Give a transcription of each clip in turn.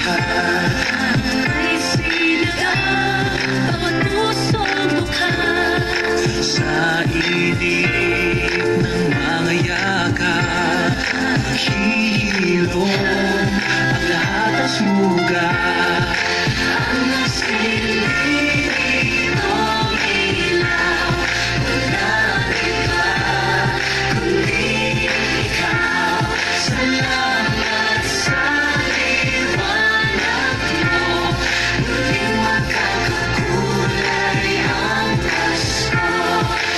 lahat ay sinagang bawat pusong bukas sa inip ng mga yakap. Hihilom ang lahat ng suga. Ang nagsilbi nitong ilaw, walang iba kundi ikaw. Salamat sa liwanag mo, muling makakakulay ang Pasko.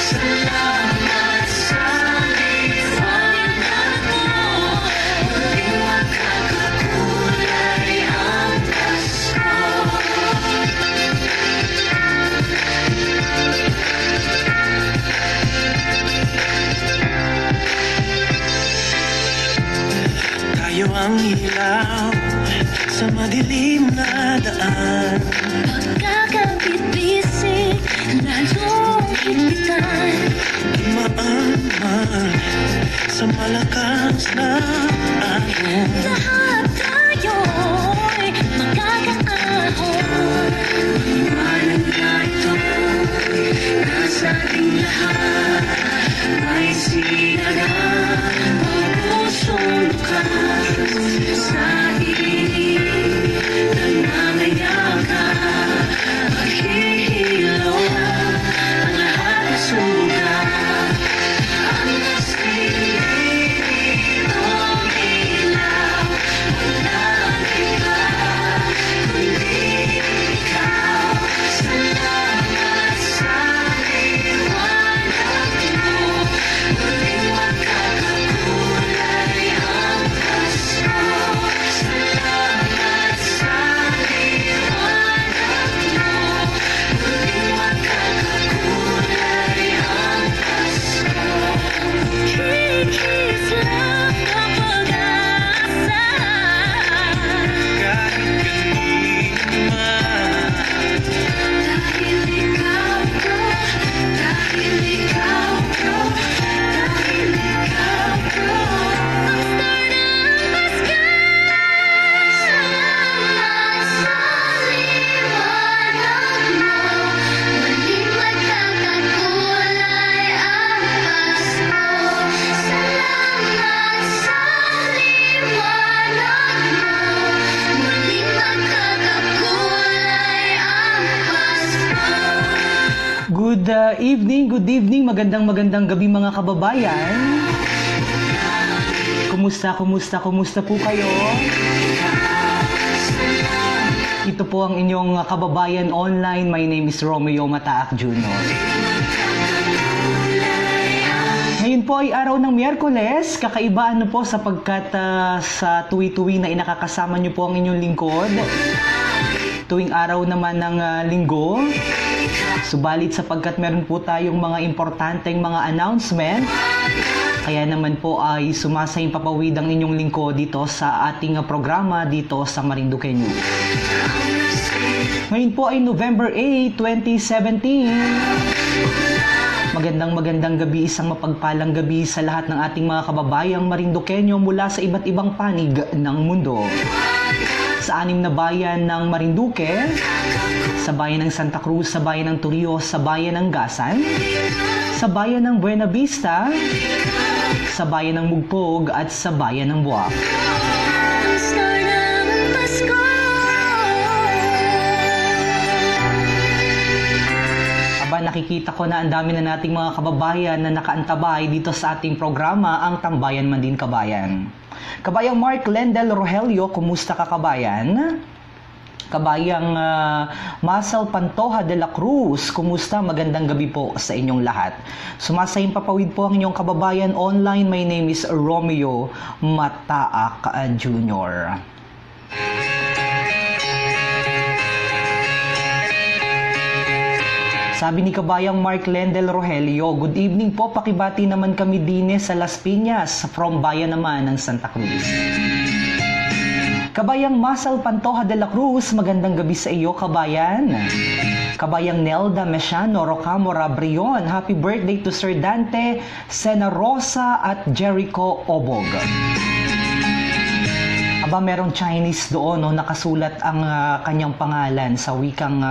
Salamat sa liwanag mo, muling makakakulay ang Pasko. Tayo ang ilaw sa madilim na daan. Pagkakabit-bisig, lalong higpitan. Dumaan sa malakas na alon. Lahat tayo'y magkakaahon. Iwanan na ito'y nasa ating lahat. May sinagang ang pusong lukas sa inip ng mga yakap. Maghihilom ang lahat ng sugat. Ang nagsilbi nitong ilaw, walang iba kundi ikaw. Salamat sa liwanag mo, muling makakakulay ang Pasko. Salamat sa liwanag mo, muling makakakulay ang Pasko. Kikis lang ang pag-asa. Kahit kanina man. Dahil ikaw ko, dahil ikaw ko, dahil ikaw ko. Ang star ng Pasko. Salamat sa liwanag mo, muling magkakakulay ang Pasko. Salamat sa liwanag mo, muling magkakakulay ang Pasko. Good evening, magandang gabi mga kababayan. Kumusta po kayo? Ito po ang inyong kababayan online. My name is Romeo Mataak Jr. Ngayon po ay araw ng Miyerkules. Kakaiba po sapagkat sa tuwi-tuwi na inakakasama niyo po ang inyong lingkod. Tuwing araw naman ng linggo. Subalit sapagkat meron po tayong mga importanteng mga announcement, kaya naman po ay sumasayang papawid ang inyong lingkod dito sa ating programa dito sa Marinduque News. Ngayon po ay November 8, 2017. Magandang gabi, isang mapagpalang gabi sa lahat ng ating mga kababayang Marinduqueño mula sa iba't ibang panig ng mundo. Sa 6 na bayan ng Marinduque, sa bayan ng Santa Cruz, sa bayan ng Torrijos, sa bayan ng Gasan, sa bayan ng Buena Vista, sa bayan ng Mugpog at sa bayan ng Buwak. Ang star ng Pasko. Aba, nakikita ko na ang dami na nating mga kababayan na nakaantabay dito sa ating programa, ang Tambayan Man Din Kabayan. Kabayang Mark Lendel Rogelio, kumusta ka kabayan? Kabayang Masal Pantoja de la Cruz, kumusta? Magandang gabi po sa inyong lahat. Sumasayang papawid po ang inyong kababayan online. My name is Romeo Mataak Jr. Sabi ni kabayang Mark Lendel Rogelio, good evening po, pakibati naman kami din sa Las Piñas, from bayan naman ng Santa Cruz. Kabayang Masal Pantoja de la Cruz, magandang gabi sa iyo kabayan. Kabayang Nelda Mesiano Rocamora Brion, happy birthday to Sir Dante Sena Rosa at Jericho Obog. Aba, merong Chinese doon, no, nakasulat ang kanyang pangalan sa wikang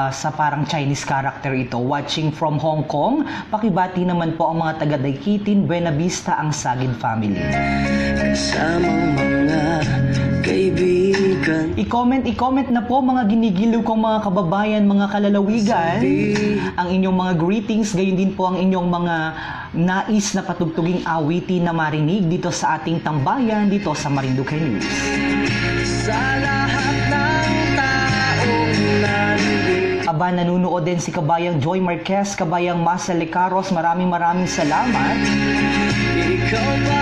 sa parang Chinese character ito. Watching from Hong Kong, pakibati naman po ang mga taga-Daikitin, Buena Vista, ang Sagid family. Kasamang mga kaibigan, I-comment na po mga ginigiliw kong mga kababayan, mga kalalawigan, ang inyong mga greetings, gayon din po ang inyong mga nais na patugtuging awitin na marinig dito sa ating tambayan, dito sa Marinduque News. sa lahat ng taong nandito. Aba, nanunood din si Kabayang Joy Marquez, Kabayang Masa Lecaros, maraming salamat. Ikaw ba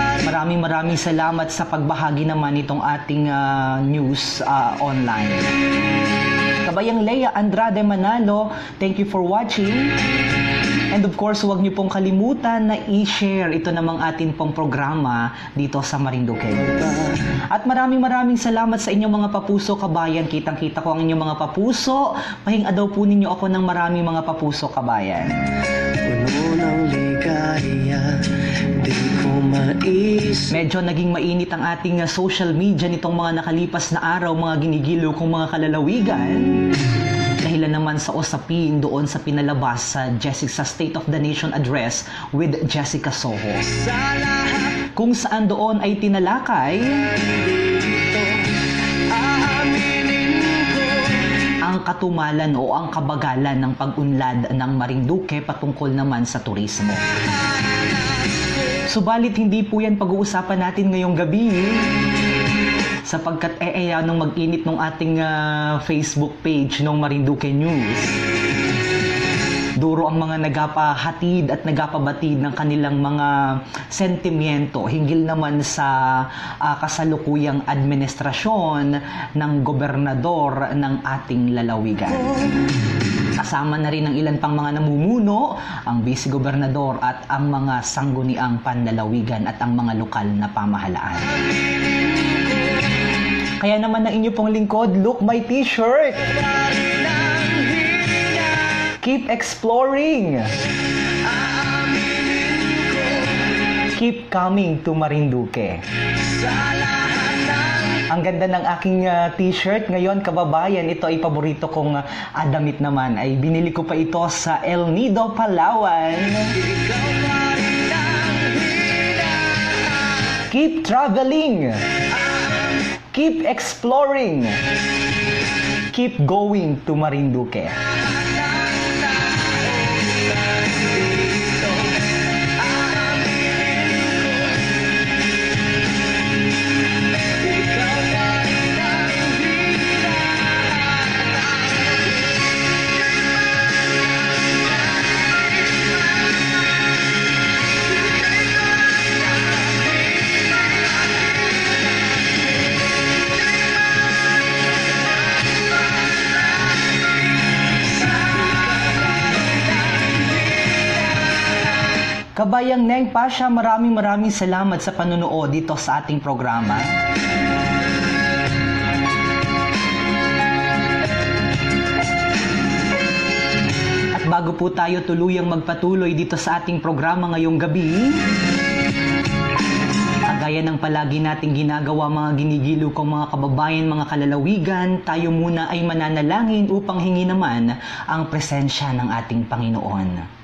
Maraming salamat sa pagbahagi naman itong ating news online. Kabayang Leia Andrade Manalo, thank you for watching. And of course, huwag niyo pong kalimutan na i-share ito namang atin pong programa dito sa Marinduque. At maraming salamat sa inyong mga papuso, kabayan. Kitang-kita ko ang inyong mga papuso. Pahinga daw po ninyo ako ng maraming mga papuso, kabayan. puno ng ligaya, di ko mais. Medyo naging mainit ang ating social media nitong mga nakalipas na araw, mga ginigiliw kong mga kalalawigan. Dahilan naman sa usapin doon sa pinalabas sa Jessica State of the Nation Address with Jessica Soho. Sa lahat Kung saan doon ay tinalakay dito, aaminin ko. ang katumalan o ang kabagalan ng pag-unlad ng Marinduque patungkol naman sa turismo. Subalit hindi po yan pag-uusapan natin ngayong gabi, sapagkat nung mag-init ng ating Facebook page ng Marinduque News. Duro ang mga nagapahatid at nagapabatid ng kanilang mga sentimiento hinggil naman sa kasalukuyang administrasyon ng gobernador ng ating lalawigan. Kasama na rin ang ilan pang mga namumuno, ang vice-gobernador at ang mga sangguniang panlalawigan at ang mga lokal na pamahalaan. Kaya naman ang inyo pong lingkod, look my t-shirt! Keep exploring! Keep coming to Marinduque. Ang ganda ng aking t-shirt ngayon, kababayan. Ito ay paborito kong damit naman. Ay binili ko pa ito sa El Nido, Palawan. Keep traveling! Keep exploring! Keep going to Marinduque. Kabayang Neng Pasha, maraming salamat sa panonood dito sa ating programa. At bago po tayo tuluyang magpatuloy dito sa ating programa ngayong gabi, kagaya ng palagi nating ginagawa mga ginigiliw kong mga kababayan, mga kalalawigan, tayo muna ay mananalangin upang hingi naman ang presensya ng ating Panginoon.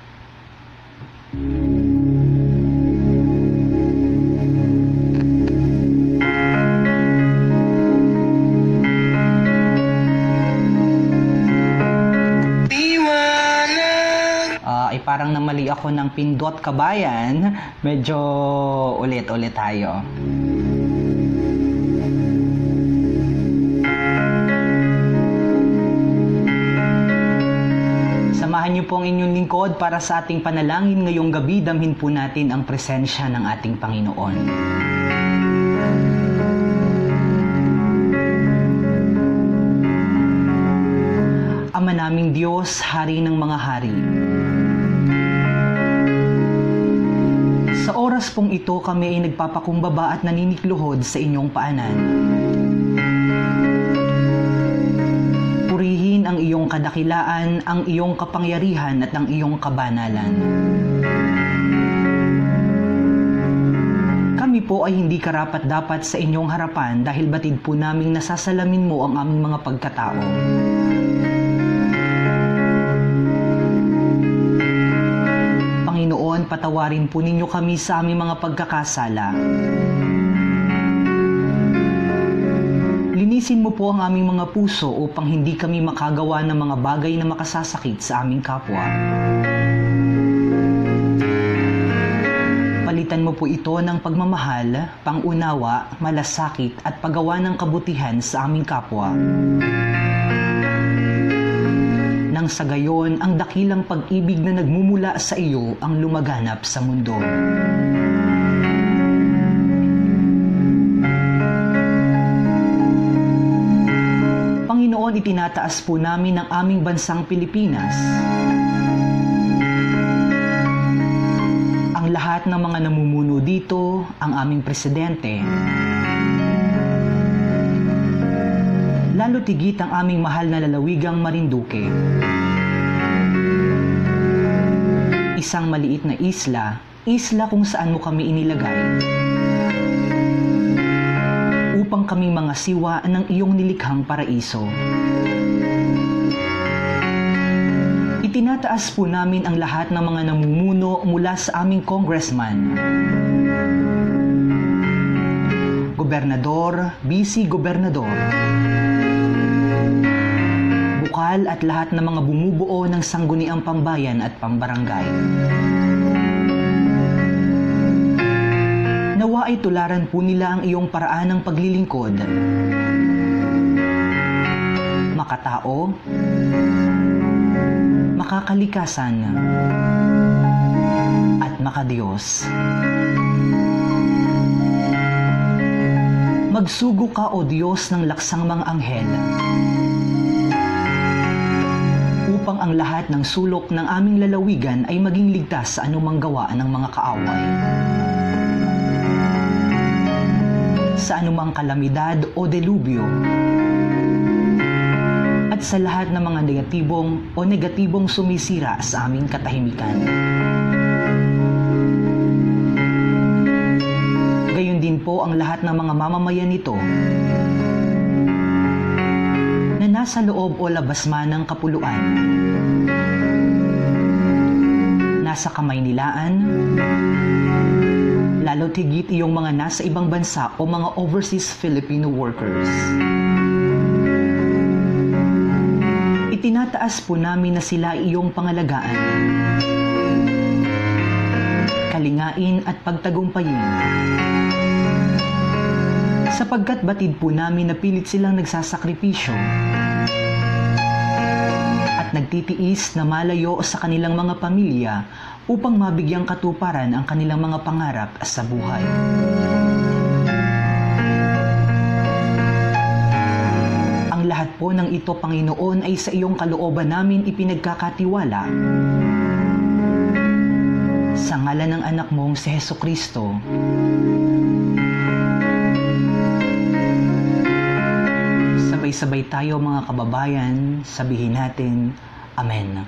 Parang namali ako ng pindot, kabayan. Medyo ulit tayo. Samahan niyo po ang inyong lingkod para sa ating panalangin ngayong gabi. Damhin po natin ang presensya ng ating Panginoon. Ama naming Diyos, Hari ng mga hari. Sa oras pong ito, kami ay nagpapakumbaba at naninikluhod sa inyong paanan. Purihin ang iyong kadakilaan, ang iyong kapangyarihan at ang iyong kabanalan. Kami po ay hindi karapat-dapat sa inyong harapan dahil batid po naming nasasalamin mo ang aming mga pagkatao. Panginoon, patawarin po ninyo kami sa aming mga pagkakasala. Linisin mo po ang aming mga puso upang hindi kami makagawa ng mga bagay na makasasakit sa aming kapwa. Palitan mo po ito ng pagmamahal, pangunawa, malasakit at paggawa ng kabutihan sa aming kapwa. Nang sa gayon, ang dakilang pag-ibig na nagmumula sa iyo ang lumaganap sa mundo. Panginoon, itinataas po namin ang aming bansang Pilipinas. Ang lahat ng mga namumuno dito, ang aming presidente. Lalo tigit ang aming mahal na lalawigang Marinduque. Isang maliit na isla kung saan mo kami inilagay. Upang kaming mga siwa ng iyong nilikhang paraiso. Itinataas po namin ang lahat ng mga namumuno mula sa aming congressman, gobernador, vice-gobernador, bukal at lahat ng mga bumubuo ng sangguniang pambayan at pambarangay. Nawa ay tularan po nila ang iyong paraan ng paglilingkod. Makatao, makakalikasan, at makadiyos. Magsugo ka, O Diyos, ng laksang mga anghel, upang ang lahat ng sulok ng aming lalawigan ay maging ligtas sa anumang gawa ng mga kaaway. Sa anumang kalamidad o delubyo, at sa lahat ng mga negatibong sumisira sa aming katahimikan. Gayon din po ang lahat ng mga mamamayan nito na nasa loob o labas man ng kapuluan, nasa Kamaynilaan, lalo tigit iyong mga nasa ibang bansa o mga overseas Filipino workers. Itinataas po namin na sila iyong pangalagaan, kalingain at pagtagumpayin. Sapagkat batid po namin na pilit silang nagsasakripisyo at nagtitiis na malayo sa kanilang mga pamilya upang mabigyang katuparan ang kanilang mga pangarap sa buhay. Ang lahat po ng ito, Panginoon, ay sa iyong kalooban namin ipinagkakatiwala. Sa ngalan ng anak mong si Hesukristo. Sabay-sabay tayo mga kababayan, sabihin natin, Amen.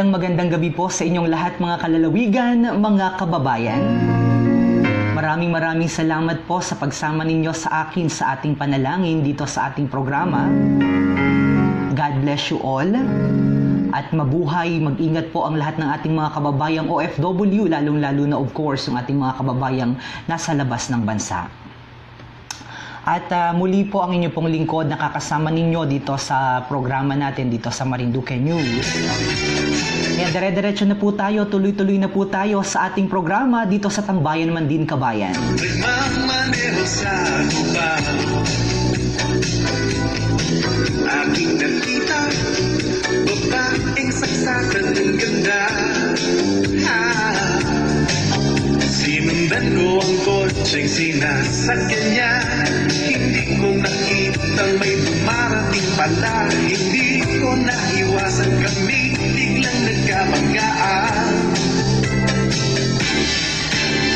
Magandang gabi po sa inyong lahat mga kalalawigan, mga kababayan. Maraming salamat po sa pagsama ninyo sa akin sa ating panalangin dito sa ating programa. God bless you all. At mabuhay, mag-ingat po ang lahat ng ating mga kababayang OFW, lalong-lalo na of course yung ating mga kababayang nasa labas ng bansa. At muli po ang inyo pong lingkod na kakasama ninyo dito sa programa natin dito sa Marinduque News. Kaya dire-diretso na po tayo, tuloy-tuloy na po tayo sa ating programa dito sa Tambayan Man Din Kabayan. Nagmamaneho sa gubaw, aking nakita, babaeng saksakan ng ganda. Sinong Sinundan ko ang kotseng sinasakyan niya. Hindi ko nakitang may dumarating pala. Hindi ko naiwasan kami biglang nagkabanggaan.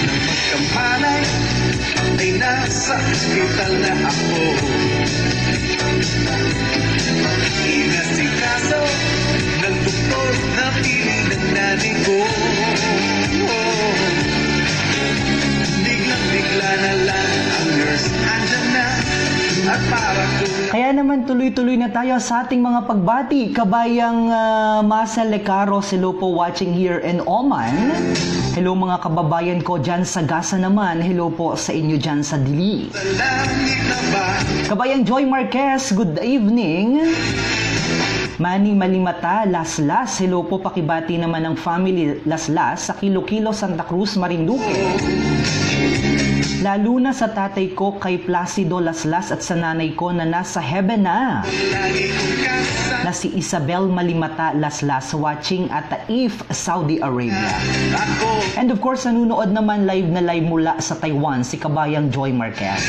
Nang magkamalay ay nasa ospital na ako. Inasikaso ng doktor na piling ng nanay ko. Biglang-bigla na lang ang nurse andyan na at para kung Kaya naman tuloy-tuloy na tayo sa ating mga pagbati. Kabayang Masa Lecaros, hello po watching here in Oman. Hello mga kababayan ko dyan sa Gaza naman. Hello po sa inyo dyan sa Dili. sa langit na ba Kabayang Joy Marquez, good evening. Manny Malimata, Laslas, hello po, pakibati naman ng family Laslas sa Kilo-Kilo, Santa Cruz, Marinduque. Lalo na sa tatay ko kay Placido Laslas at sa nanay ko na nasa heaven na, lagi kong kasama na si Isabel Malimata Laslas watching at Taif, Saudi Arabia. ako. And of course, nanunood naman live na live mula sa Taiwan si Kabayang Joy Marquez.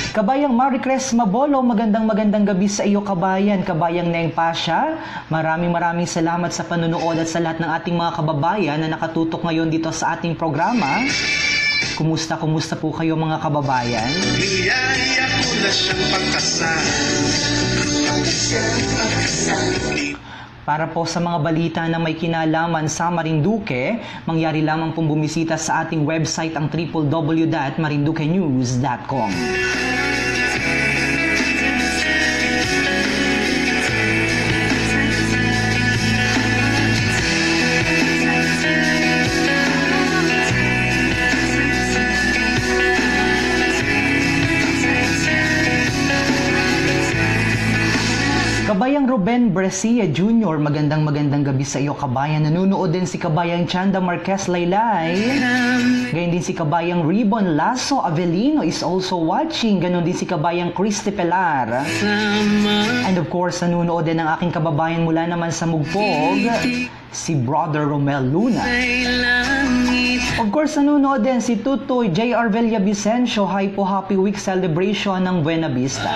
Kabayang Maricres Mabolo, magandang gabi sa iyo kabayan. Kabayang Neng Pasha, maraming salamat sa panonood at sa lahat ng ating mga kababayan na nakatutok ngayon dito sa ating programa. Kumusta po kayo mga kababayan? Niyaya ko na siyang pagkasal. Para po sa mga balita na may kinalaman sa Marinduque, mangyari lamang pong bumisita sa ating website ang www.marinduquenews.com. Kabayang Ruben Brescia Jr., magandang gabi sa iyo kabayan. Nanunood din si Kabayang Chanda Marquez Laylay. Gayon din si Kabayang Ribbon Lasso Avelino is also watching. Ganon din si Kabayang Christy Pelar. And of course, nanunood din ang aking kababayan mula naman sa Mugpog, si Brother Romel Luna. Of course, nanunood din si Tutoy J.R. Villavicencio. Hi po, Happy Week celebration ng Buena Vista.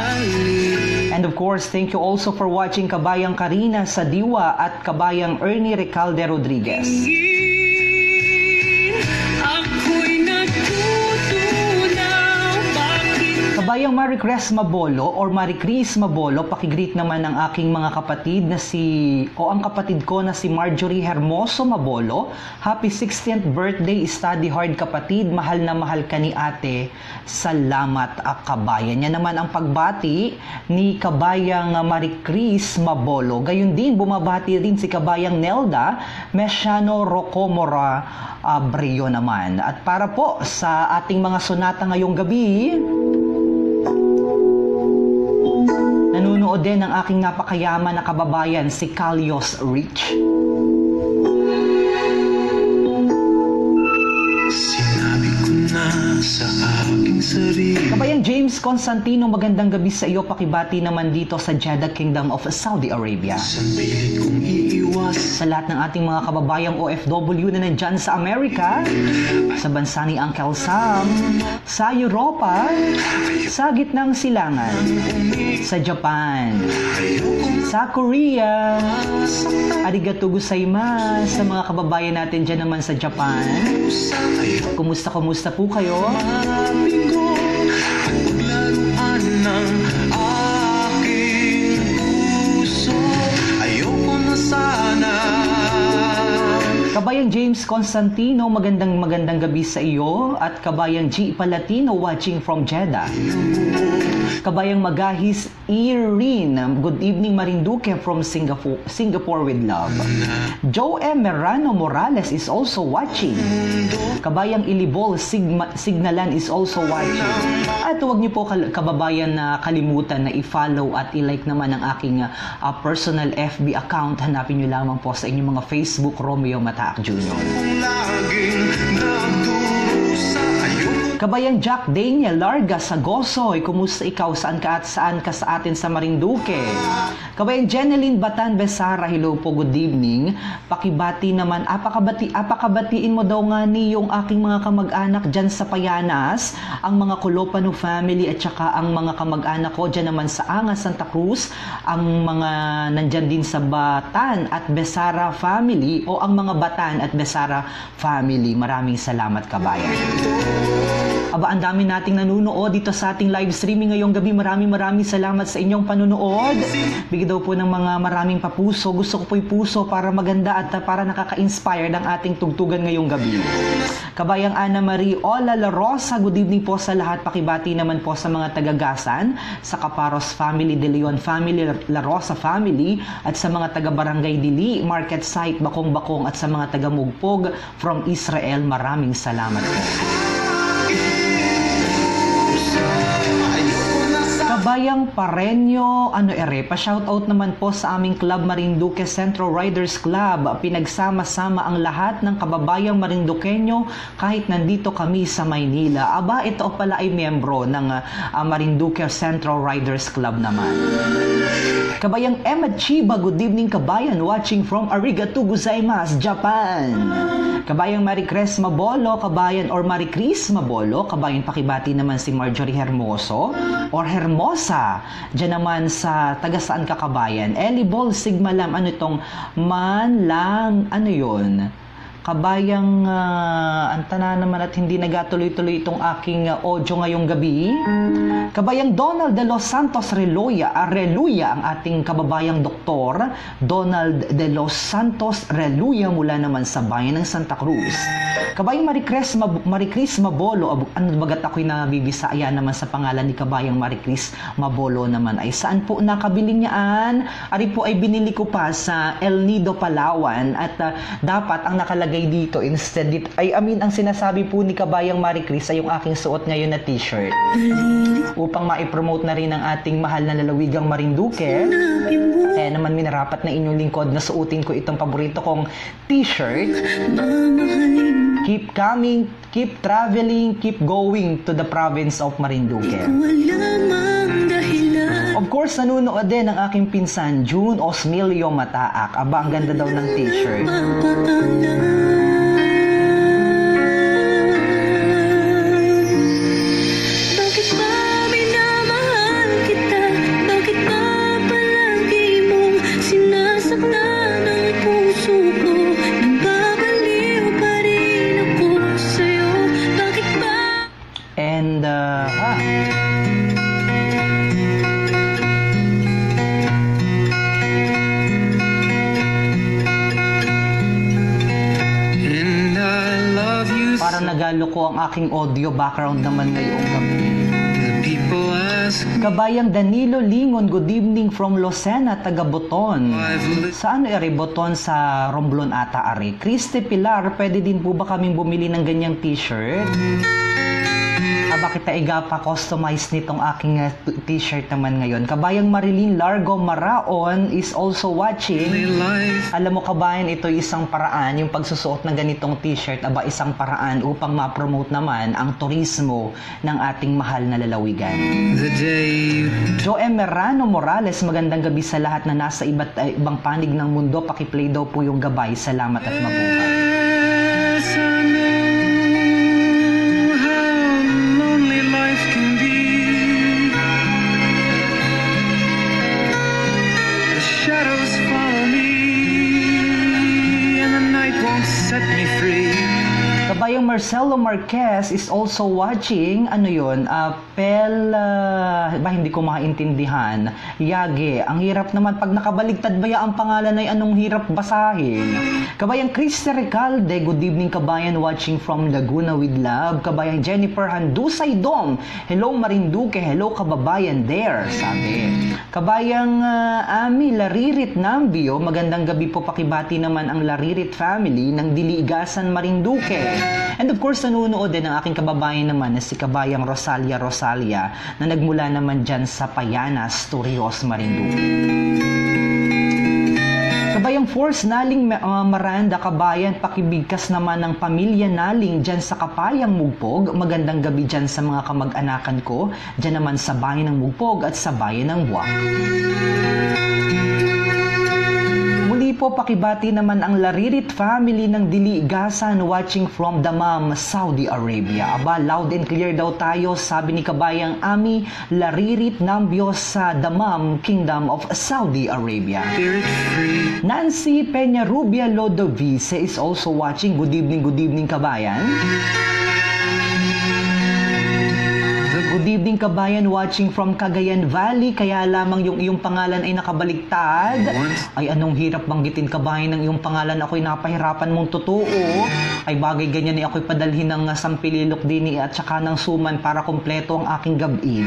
And of course, thank you also for watching Kabayang Karina sa Diwa at Kabayang Ernie Recalde Rodriguez. Kabayang Maricres Mabolo or Maricris Mabolo, pakigreet naman ang aking mga kapatid na ang kapatid ko na si Marjorie Hermoso Mabolo. Happy 60th birthday, study hard kapatid, mahal na mahal ka ni ate. Salamat kabayan. Yan naman ang pagbati ni Kabayang Maricris Mabolo. Gayun din, bumabati rin si Kabayang Nelda Mesiano Rocomora Brio naman. At para po sa ating mga sonata ngayong gabi, nanunood din ang aking napakayaman na kababayan si Calios Rich. Sinabi ko na sa aking sarili. Kabayang James Constantino, magandang gabi sa iyo. Pakibati naman dito sa Jeddah Kingdom of Saudi Arabia. Sa pilit kong iiwas. Sa lahat ng ating mga kababayang OFW na nandyan sa Amerika, sa bansa ni Uncle Sam, sa Europa, sa gitnang silangan, sa Japan, sa Korea, arigato gozaimasu sa mga kababayan natin dyan naman sa Japan. Kumusta po kayo? Bigo at paglaruan ng aking puso. Ayoko na sana. Kabayang James Constantino, magandang gabi sa iyo. At Kabayang G. Palatino watching from Jeddah. Kabayang Magahis Irene, good evening Marinduque from Singapore with love. Joe M. Merano Morales is also watching. Kabayang Ilibol Signalan is also watching. At huwag niyo po kababayan na kalimutan na i-follow at i-like naman ang aking personal FB account. Hanapin niyo lamang po sa inyong mga Facebook, Romeo Mataak Jr. Laging nagdurusa. Ayoko Kabayang Jack Daniel Larga sa Gosoy, kumusta ikaw? Saan ka sa atin sa Marinduque? Kabayang Jeneline Batan Besara, hello po, good evening. Pakibati naman, apakabatiin mo daw nga ni yung aking mga kamag-anak dyan sa Payanas, ang mga Colopano family at saka ang mga kamag-anak ko dyan naman sa Angas, Santa Cruz, ang mga nandyan din sa Batan at Besara family o ang mga Batan at Besara family. Maraming salamat, kabayan. Aba, ang dami nating nanunood dito sa ating live streaming ngayong gabi. Maraming salamat sa inyong panunood. Bigyan daw po ng mga maraming papuso. Gusto ko po'y puso para maganda at para nakaka-inspire ng ating tugtugan ngayong gabi. Kabayang Ana Marie Ola La Rosa, good evening po sa lahat. Pakibati naman po sa mga tagagasan, sa Caparos family, De Leon family, La Rosa family, at sa mga taga-barangay Dili, Market Site, Bakong-Bakong, at sa mga taga-Mugpog from Israel. Maraming salamat po. Kabayang Pareño, pa-shoutout naman po sa aming Club Marinduque Centro Riders Club. Pinagsama-sama ang lahat ng kababayang Marinduqueño kahit nandito kami sa Maynila. Aba, ito pala ay miyembro ng Marinduque Centro Riders Club naman. Kabayang Emma Chiba, good evening kabayan, watching from Arigato gozaimasu, Japan. Kabayang Maricris Mabolo, kabayan, or Maricris Mabolo, kabayan, pakibati naman si Marjorie Hermoso or Hermosa. Diyan naman sa taga saan ka, kabayan? Eli Bol Sigmalam, ano itong Manlang, ano yun? Kabayang antana naman at hindi nagatuloy-tuloy itong aking audio ngayong gabi. Kabayang Donald de Los Santos Reluya ang ating kababayang doktor. Donald de Los Santos Reluya mula naman sa bayan ng Santa Cruz. Kabayang Maricris Mabolo, ano bagat ako'y nabibisaya naman sa pangalan ni kabayang Maricris Mabolo naman ay saan po nakabili niyaan? Ari po ay binili ko pa sa El Nido, Palawan at dapat ang nakalagay dito instead ang sinasabi po ni kabayang Maricris ay yung aking suot ngayon na t-shirt upang maipromote na rin ang ating mahal na lalawigang Marinduque. Kaya naman minarapat na inyong lingkod na suotin ko itong paborito kong t-shirt. Keep coming, keep traveling, keep going to the province of Marinduque. Of course, nanunood din ang aking pinsan, June Osmilio Mataak. Aba, ang ganda daw ng t-shirt. Bakit ba minamahal kita? Bakit ba palagi mong sinasaktan ang puso ko? Nababaliw pa rin ako sa'yo. Bakit ba? And, para nagalo ko ang aking audio background naman ngayong gabi. Kabayang Danilo Lingon, good evening from Lucena, taga Boton. Saan eri? Boton sa Romblon ata ari. Christy Pilar, pwede din po ba kaming bumili ng ganyang t-shirt? Bakit taiga pa customize nitong aking t-shirt naman ngayon? Kabayang Marilyn Largo Maraon is also watching. Alam mo kabayan, ito isang paraan, yung pagsusuot ng ganitong t-shirt, isang paraan upang ma-promote naman ang turismo ng ating mahal na lalawigan. Joe Merano Morales, magandang gabi sa lahat na nasa ibang panig ng mundo. Pakiplay daw po yung gabay. Salamat at mabuhay. Kabayang Marcelo Marquez is also watching, ano yun, hindi ko maintindihan. Yage, ang hirap naman, pag nakabaligtad ba ang pangalan ay anong hirap basahin. Kabayang Christy Recalde, good evening kabayan, watching from Laguna with love. Kabayang Jennifer Handusay Dom, hello Marinduque, hello kababayan there, sabi. Kabayang Ami Laririt Nambio, magandang gabi po, pakibati naman ang Laririt family ng Diligasan, Marinduque. And of course, nanunood din ang aking kababayan naman na si kabayang Rosalia na nagmula naman dyan sa Payanas, Torrijos, Marinduque. Kabayang Force Naling Maranda, kabayan, pakibigkas naman ng pamilya Naling dyan sa Kapayang Mugpog. Magandang gabi dyan sa mga kamag-anakan ko, dyan naman sa bayan ng Mugpog at sa bayan ng Buwak. Muli po pakibati naman ang Laririt family ng Diligasan watching from Dammam, Saudi Arabia. Aba, loud and clear daw tayo, sabi ni kabayang Ami Laririt Nambio sa Dammam, Kingdom of Saudi Arabia. Nancy Peñarubia Lodovice is also watching. Good evening kabayan. Good evening kabayan, watching from Cagayan Valley. Kaya lamang yung iyong pangalan ay nakabaliktad. Ay anong hirap banggitin kabayan ng iyong pangalan, ako'y napahirapan mong totoo. Ay bagay ganyan ako'y padalhin ng Sampililok din at saka ng Suman para kumpleto ang aking gabi.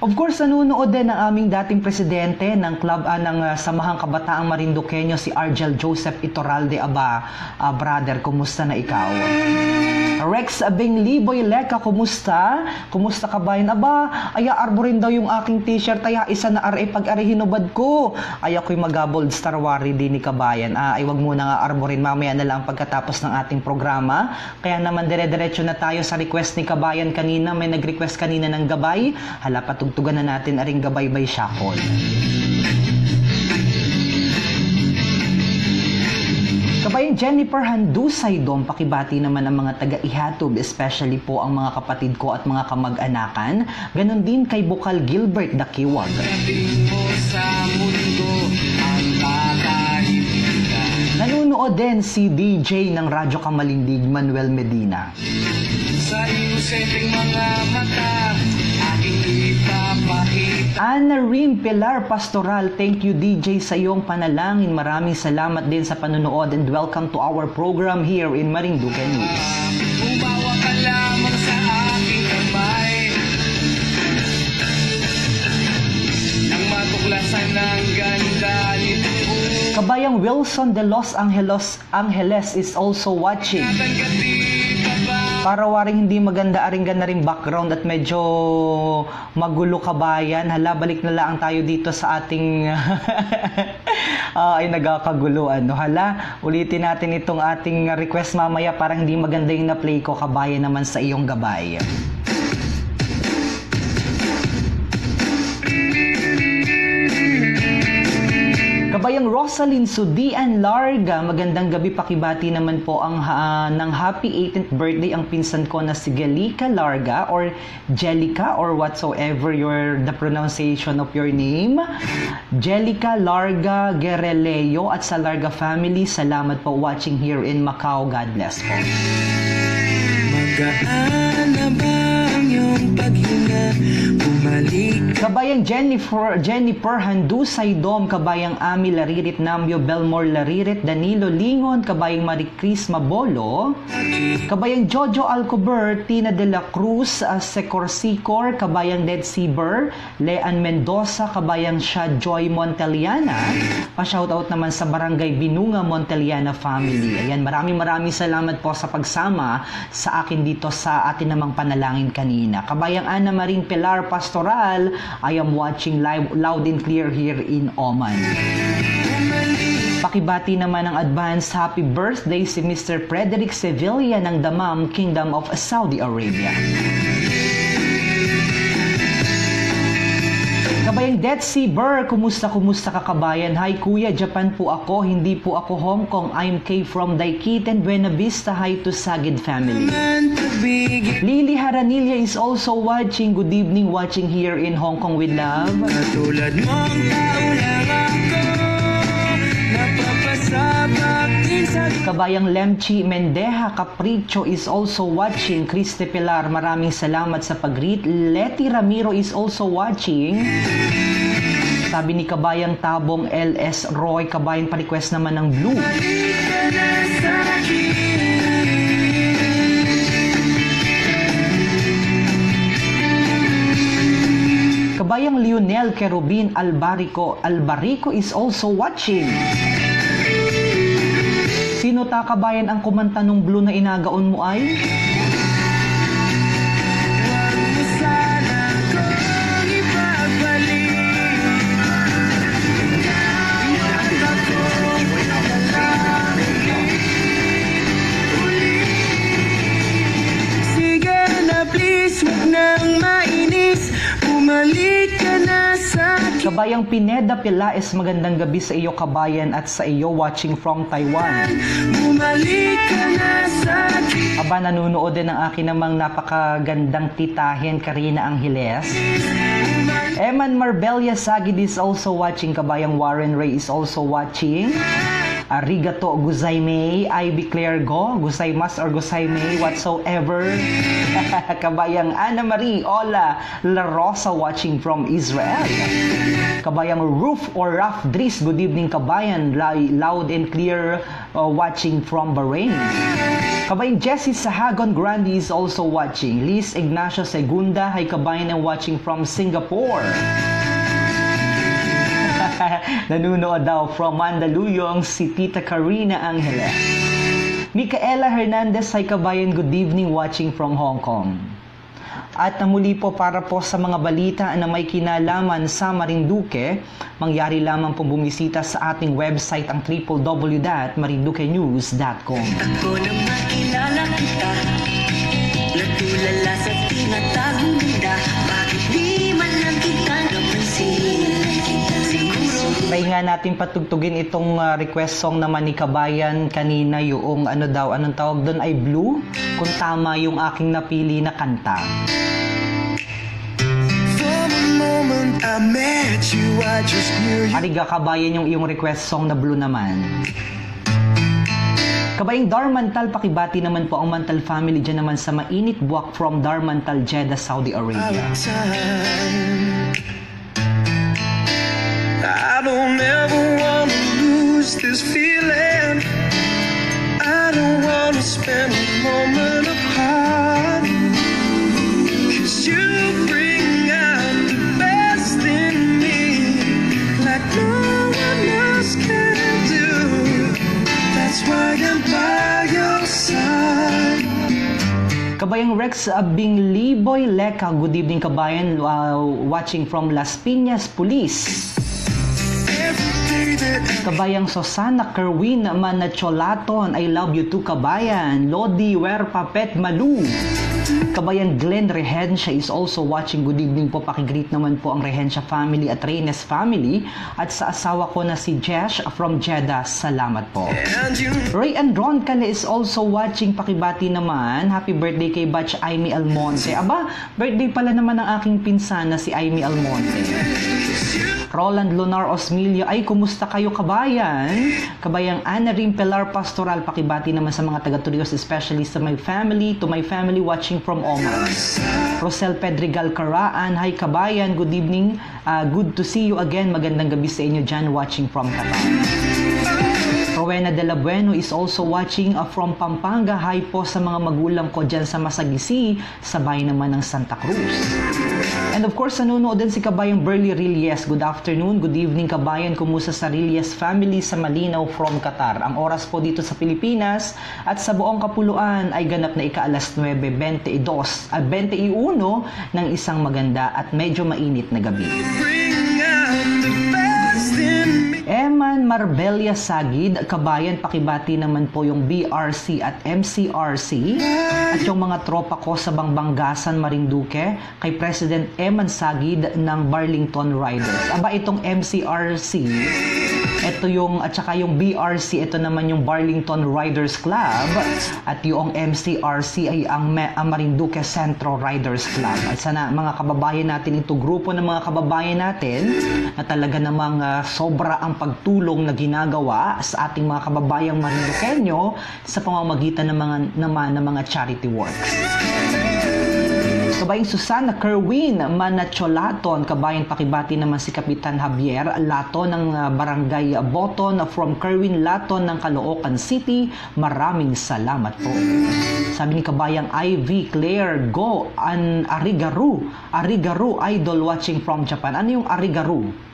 Of course, nanunood din ang aming dating presidente ng club ng Samahang Kabataang Marinduqueño, si Argel Joseph Itorralde. Aba, brother, kumusta na ikaw? Rex Abing Liboy Leka, kumusta? Kumusta kabayan? Aba, ay arborin daw yung aking t-shirt, ay isa na aray pag-ari hinubad ko. Ay ako'y mag-bold star wari din ni kabayan. Ay wag muna nga arborin, mamaya na lang pagkatapos ng ating programa. Kaya naman dire-diretso na tayo sa request ni kabayan kanina. May nag-request kanina ng gabay. Hala, patugtugan na natin aring gabay by Shakol. Kabayan Jennifer Handusay Dom, pakibati naman ang mga taga-Ihatub, especially po ang mga kapatid ko at mga kamag-anakan. Ganon din kay Bukal Gilbert Dakiwag. Nanunood din si DJ ng Radyo Kamalindig, Manuel Medina. Sa inuseteng mga mata, aking ipapakita. Ana Rim Pilar Pastoral, thank you DJ sa iyong panalangin. Maraming salamat din sa panonood and welcome to our program here in Marinduque News. Umawa ka lamang sa aking kamay nang matuklasan ng ganda nito. Kabayang Wilson de Los Angeles is also watching. Para waring hindi maganda aring na rin background at medyo magulo kabayan. Hala, balik na lang tayo dito sa ating ay nagkakaguluan. No? Hala, ulitin natin itong ating request mamaya para hindi maganda yung na-play ko kabayan naman sa iyong gabay. Kabayang Rosalyn Sudian Larga, magandang gabi, pakibati naman po ang ng happy 18th birthday ang pinsan ko na si Gelica Larga or Jelica or whatsoever the pronunciation of your name. Jelica Larga Guerreleo at sa Larga family, salamat po watching here in Macau. God bless po. Magaan na ba ang iyong paghinga? Kabayang Jennifer Handusay Dom, kabayang Ami Laririt Nambio Belmore Laririt Danilo Lingon, kabayang Maricris Mabolo, kabayang Jojo Alcober, Tina de la Cruz, Secorsikor, kabayang Dead Seaber, Lean Mendoza, kabayang Sha Joy Monteliana, pa-shoutout naman sa Barangay Binunga Monteliana family. Ayan, maraming salamat po sa pagsama sa akin dito sa atin namang panalangin kanina. Kabayang Ana Maring Pilar Pastoral, I am watching live, loud and clear here in Oman. Pakibati naman ang advance happy birthday si Mr. Frederick Sevilla ng Dammam, Kingdom of Saudi Arabia. Kabayang Dead Sea Burr, kumusta ka kabayan? Hi kuya, Japan po ako, hindi po ako Hong Kong. I'm Kay from Daikiten, Buena Vista. Hi to Sagid family. Lily Haranilla is also watching. Good evening, watching here in Hong Kong with love. Katulad mong taulang ako, napapasabak din sa... Kabayang Lemchi Mendeja Capricho is also watching. Criste Pilar, maraming salamat sa pag-greet. Leti Ramiro is also watching. Sabi ni kabayang Tabong LS Roy, kabayang pa-request naman ng Blue. Kabayang Lionel Kerubin Albarico is also watching. Sino ta kabayan ang kumanta nung Blue na inagaon mo ay? Bumalik ka na sa akin. Kabayang Pineda Pilaes, magandang gabi sa iyo kabayan at sa iyo watching from Taiwan. Bumalik ka na sa akin. Aba, nanunood din ang akin namang napakagandang titahin, Karina Angeles. Eman Marbella Sagid is also watching. Kabayang Warren Ray is also watching. Arigato Gozaimae, Ivy Claire Go, Gozaimas or Gozaimae, whatsoever. Kabayang Ana Marie Ola La Rosa watching from Israel. Kabayang Roof or Raf Dris, good evening kabayan, loud and clear watching from Bahrain. Kabayang Jessie Sahagon Grande is also watching. Liz Ignacio Segunda, hi kabayan and watching from Singapore. Nanunood daw from Mandaluyong si Tita Karina Angeles. Micaela Hernandez, hi kabayan, good evening watching from Hong Kong. At muli po para po sa mga balita na may kinalaman sa Marinduque, mangyari lamang pong bumisita sa ating website ang www.marinduquenews.com. Ako na makilala kita, natulala sa tinatagong ganda, bakit di man lang kita napansin? May nga natin patugtugin itong request song naman ni kabayan kanina, yung anong tawag doon ay Blue, kung tama yung aking napili na kanta. I met you, I just knew you. Ariga kabayan yung iyong request song na Blue naman. Kabayang Darmantal, pakibati naman po ang Mantal family dyan naman sa mainit buwak from Darmantal, Jeddah, Saudi Arabia. I don't ever wanna lose this feeling. I don't wanna spend a moment apart. 'Cause you bring out the best in me, like no one else can do. That's why I'm by your side. Kabayang Rex Abing Liboy Leka, good evening kabayan, watching from Las Piñas Police. Kabayang Susana Kerwin Manacholaton, I love you too kabayan. Lodi Werpapet Malu. Kabayang Glenn Rehencia is also watching. Good evening po, pakigreet naman po ang Rehencia family at Reynes family. At sa asawa ko na si Jesh from Jeddah, salamat po. Ray and Ron Kale is also watching. Pakibati naman, happy birthday kay Batch Aimee Almonte. Aba, birthday pala naman ng aking pinsan na si Aimee Almonte. Roland Lunar Osmilio, ay kumusta kayo kabayan? Kabayang Ana Rim Pilar Pastoral, pakibati naman sa mga taga-Turios, especially sa my family, to my family watching from Oman. Rosel Pedregal Caraan, hi kabayan, good evening, good to see you again, magandang gabi sa inyo dyan watching from Qatar. Rowena de la Bueno is also watching from Pampanga. Hi po sa mga magulang ko dyan sa Masagisi, sabay naman ng Santa Cruz. And of course, nanonood din si kabayang Burley Rilles. Good afternoon, good evening kabayan. Kumusta sa Rilles family sa Malinaw from Qatar. Ang oras po dito sa Pilipinas at sa buong kapuluan ay ganap na ika-alas 9:21 ng isang maganda at medyo mainit na gabi. Eman Marbella Sagid, kabayan, pakibati naman po yung BRC at MCRC at yung mga tropa ko sa Bangbanggasan, Marinduque, kay President Eman Sagid ng Burlington Riders. Aba, itong MCRC, ito yung, at saka yung BRC, ito naman yung Burlington Riders Club, at yung MCRC ay ang Marinduque Centro Riders Club. At sana mga kababayan natin, ito grupo ng mga kababayan natin na talaga namang sobra ang pagtulong na ginagawa sa ating mga kababayang Marinduqueño sa pamamagitan ng mga charity works. Kabayang Susana Kerwin Manacholaton, kabayang pakibati naman si Kapitan Javier Laton ng Barangay Boton from Kerwin Laton ng Caloocan City. Maraming salamat po. Sabi ni kabayang Ivy Claire Go an Arigaru idol watching from Japan. Ano yung Arigaru?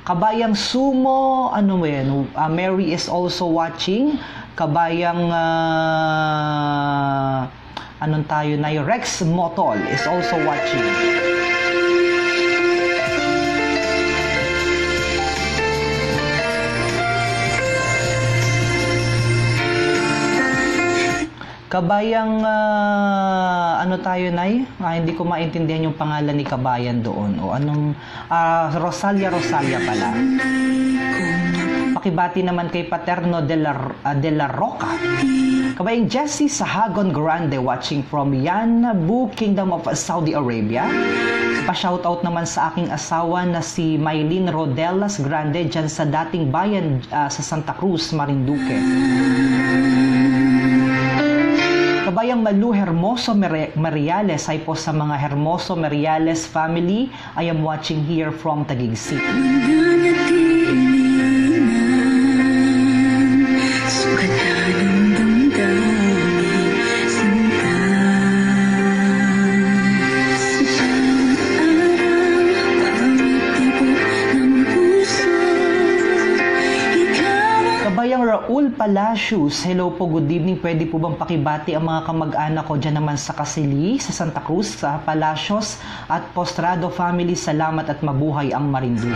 Kabayang Sumo, ano mo yan? Mary is also watching. Kabayang anong tayo na yung Rex Motol is also watching. Kabayang, ano tayo, Nay? Hindi ko maintindihan yung pangalan ni Kabayan doon. O anong, Rosalia pala. Pakibati naman kay Paterno de la Roca. Kabayang Jessie Sahagon Grande watching from Yanbu, Kingdom of Saudi Arabia. Pa-shoutout naman sa aking asawa na si Maylene Rodelas Grande dyan sa dating bayan sa Santa Cruz, Marinduque. Kabayang Malu Hermoso Mariales, ay po sa mga Hermoso Mariales family. I am watching here from Taguig City. Raul Palacios, hello po, good evening. Pwede po bang pakibati ang mga kamag-anak ko dyan naman sa Kasili, sa Santa Cruz, sa Palacios at Postrado family. Salamat at mabuhay ang Marinduque.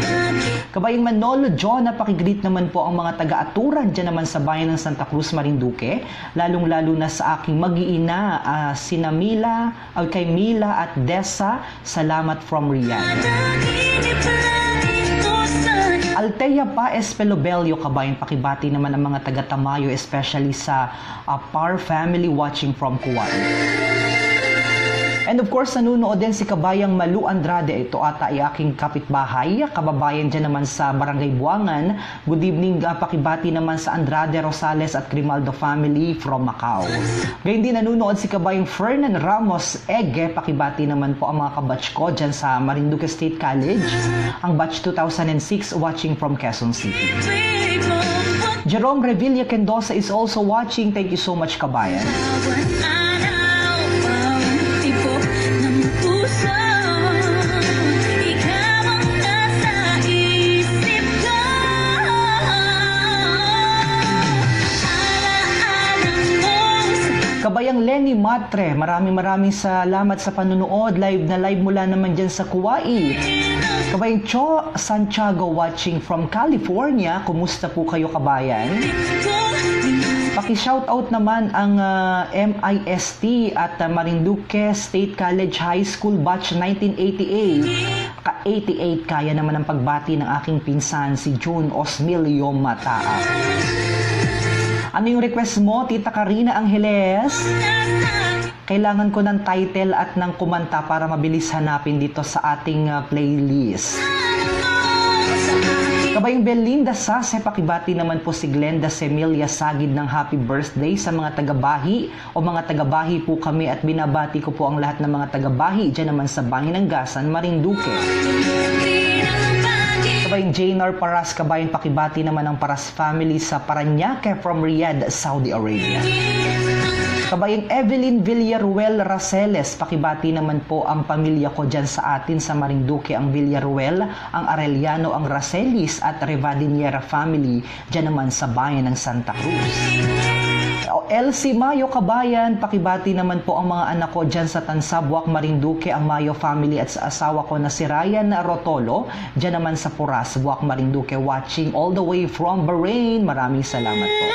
Kabayang Manolo John, napakigreet naman po ang mga taga-aturan dyan naman sa bayan ng Santa Cruz, Marinduque. Lalong-lalo na sa aking mag-iina, sina Mila, kay Mila at Dessa. Salamat from Riyadh. Altea Paes Pelobelio, kabayang pakibati naman ang mga taga-Tamayo, especially sa Par family watching from Kuwait. And of course, nanunood din si Kabayang Malu Andrade. Ito ata ay aking kapitbahay, kababayan dyan naman sa Barangay Buangan. Good evening, pakibati naman sa Andrade Rosales at Grimaldo family from Macau. Gayun din nanunood si Kabayang Fernan Ramos Ege. Pakibati naman po ang mga kabatch ko dyan sa Marinduque State College. Ang batch 2006 watching from Quezon City. Jerome Revilla Kendosa is also watching. Thank you so much, Kabayan. Kabayang Lenny Matre, maraming salamat sa panunood. Live na live mula naman dyan sa Kuwait. Kabayang Cho Santiago watching from California. Kumusta po kayo, kabayan? Paki-shoutout naman ang MIST at Marinduque State College High School batch 1988. Ka-88 kaya naman ang pagbati ng aking pinsan si June Osmilio Mataa. Ano yung request mo, Tita Karina Angeles? Kailangan ko ng title at ng kumanta para mabilis hanapin dito sa ating playlist. Kabayang Belinda Sase, pakibati naman po si Glenda Semilia Sagid ng happy birthday sa mga tagabahi o mga tagabahi po kami, at binabati ko po ang lahat ng mga tagabahi dyan naman sa Bangin ng Gasan, Marinduque. Kabayang Jaynor Paras, kabayang pakibati naman ang Paras family sa Parañaque from Riyadh, Saudi Arabia. Kabayang Evelyn Villaruel Raceles, pakibati naman po ang pamilya ko dyan sa atin sa Marinduque, ang Villaruel, ang Arellano, ang Racelis at Revadiniera family dyan naman sa bayan ng Santa Cruz. Elsie Mayo, kabayan, pakibati naman po ang mga anak ko dyan sa Tansabwak, Marinduque, ang Mayo family at sa asawa ko na si Ryan Rotolo dyan naman sa Puras, Buwak, Marinduque, watching all the way from Bahrain. Maraming salamat po.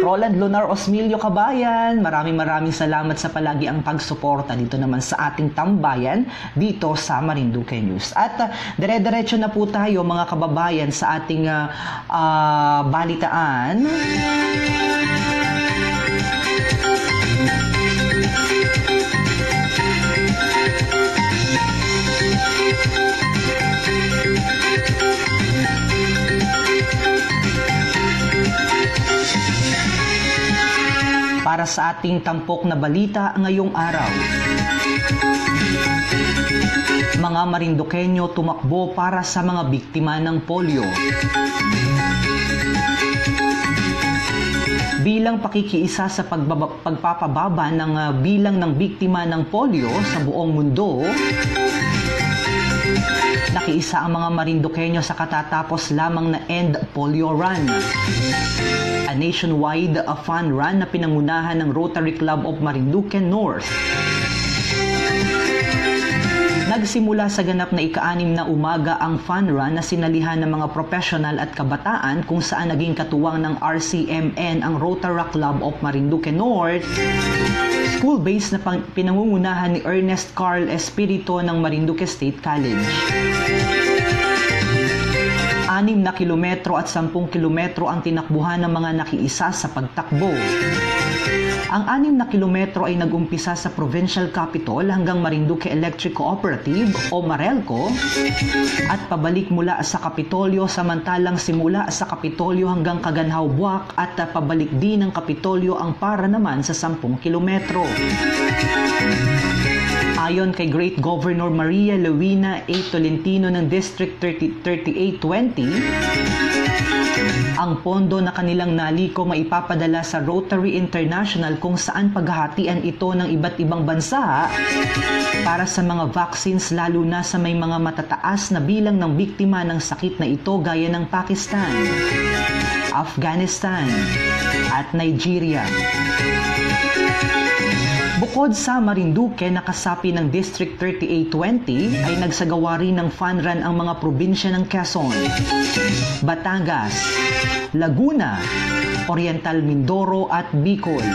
Roland Lunar Osmilio, kabayan, maraming salamat sa palagi ang pagsuporta dito naman sa ating tambayan dito sa Marinduque News. At dire-diretso na po tayo, mga kababayan, sa ating balitaan. Para sa ating tampok na balita ngayong araw. Mga Marinduqueño tumakbo para sa mga biktima ng polio. Bilang pakikiisa sa pagpapababa ng bilang ng biktima ng polio sa buong mundo, nakiisa ang mga Marinduqueño sa katatapos lamang na End Polio Run, a nationwide fun run na pinangunahan ng Rotary Club of Marinduque North. Nagsimula sa ganap na ika-6 na umaga ang fun run na sinalihan ng mga professional at kabataan kung saan naging katuwang ng RCMN ang Rotaract Club of Marinduque North, school-based na pinangungunahan ni Ernest Carl Espirito ng Marinduque State College. 6 na kilometro at 10 kilometro ang tinakbuhan ng mga nakiisa sa pagtakbo. Ang 6 na kilometro ay nag-umpisa sa Provincial Capitol hanggang Marinduque Electric Cooperative o Marelco at pabalik mula sa Kapitolyo, samantalang simula sa Kapitolyo hanggang Kaganhaw Buwak at pabalik din ng Kapitolyo ang para naman sa 10 kilometro. Ayon kay Great Governor Maria Luina A. Tolentino ng District 3820, ang pondo na kanilang naliko maipapadala sa Rotary International kung saan paghahatian ito ng iba't ibang bansa para sa mga vaccines, lalo na sa may mga matataas na bilang ng biktima ng sakit na ito gaya ng Pakistan, Afghanistan at Nigeria. Bukod sa Marinduque na kasapi ng District 3820 ay nagsagawa rin ng fun run ang mga probinsya ng Quezon, Batangas, Laguna, Oriental Mindoro at Bicol.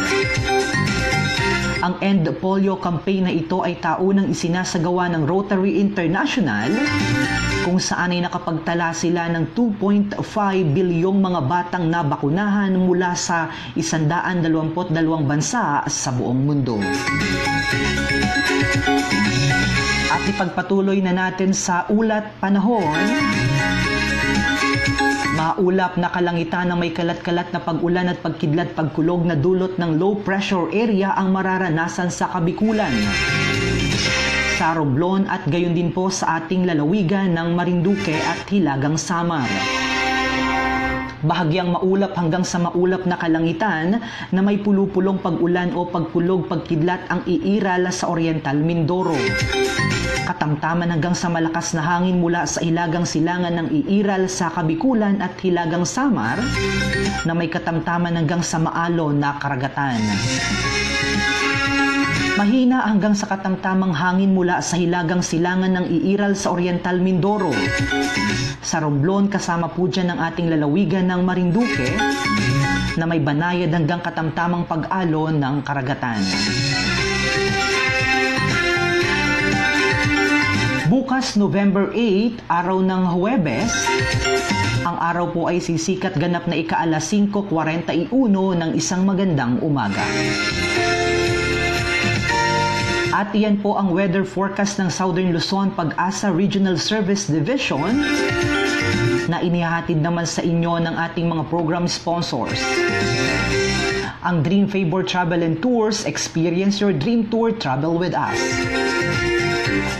Ang End Polio campaign na ito ay taunang isinasagawa ng Rotary International kung saan ay nakapagtala sila ng 2.5 bilyong mga batang nabakunahan mula sa 122 bansa sa buong mundo. At ipagpatuloy na natin sa ulat panahon. Maulap na kalangitan na may kalat-kalat na pag-ulan at pagkidlat pagkulog na dulot ng low pressure area ang mararanasan sa Kabikulan, sa Romblon at gayon din po sa ating lalawigan ng Marinduque at Hilagang Samar. Bahagyang maulap hanggang sa maulap na kalangitan na may pulupulong pag-ulan o pagkulog pagkidlat ang iiral sa Oriental Mindoro. Katamtaman hanggang sa malakas na hangin mula sa Hilagang Silangan ng iiral sa Kabikulan at Hilagang Samar na may katamtaman hanggang sa maalon na karagatan. Mahina hanggang sa katamtamang hangin mula sa Hilagang Silangan ng iiral sa Oriental Mindoro. Sa Romblon, kasama po dyan ang ating lalawigan ng Marinduque na may banayad hanggang katamtamang pag-alon ng karagatan. Bukas, November 8, araw ng Huwebes, ang araw po ay sisikat ganap na ika-alas 5:41 ng isang magandang umaga. At iyan po ang weather forecast ng Southern Luzon Pag-asa Regional Service Division na inihahatid naman sa inyo ng ating mga program sponsors. Ang Dream Favor Travel and Tours, experience your dream tour, travel with us.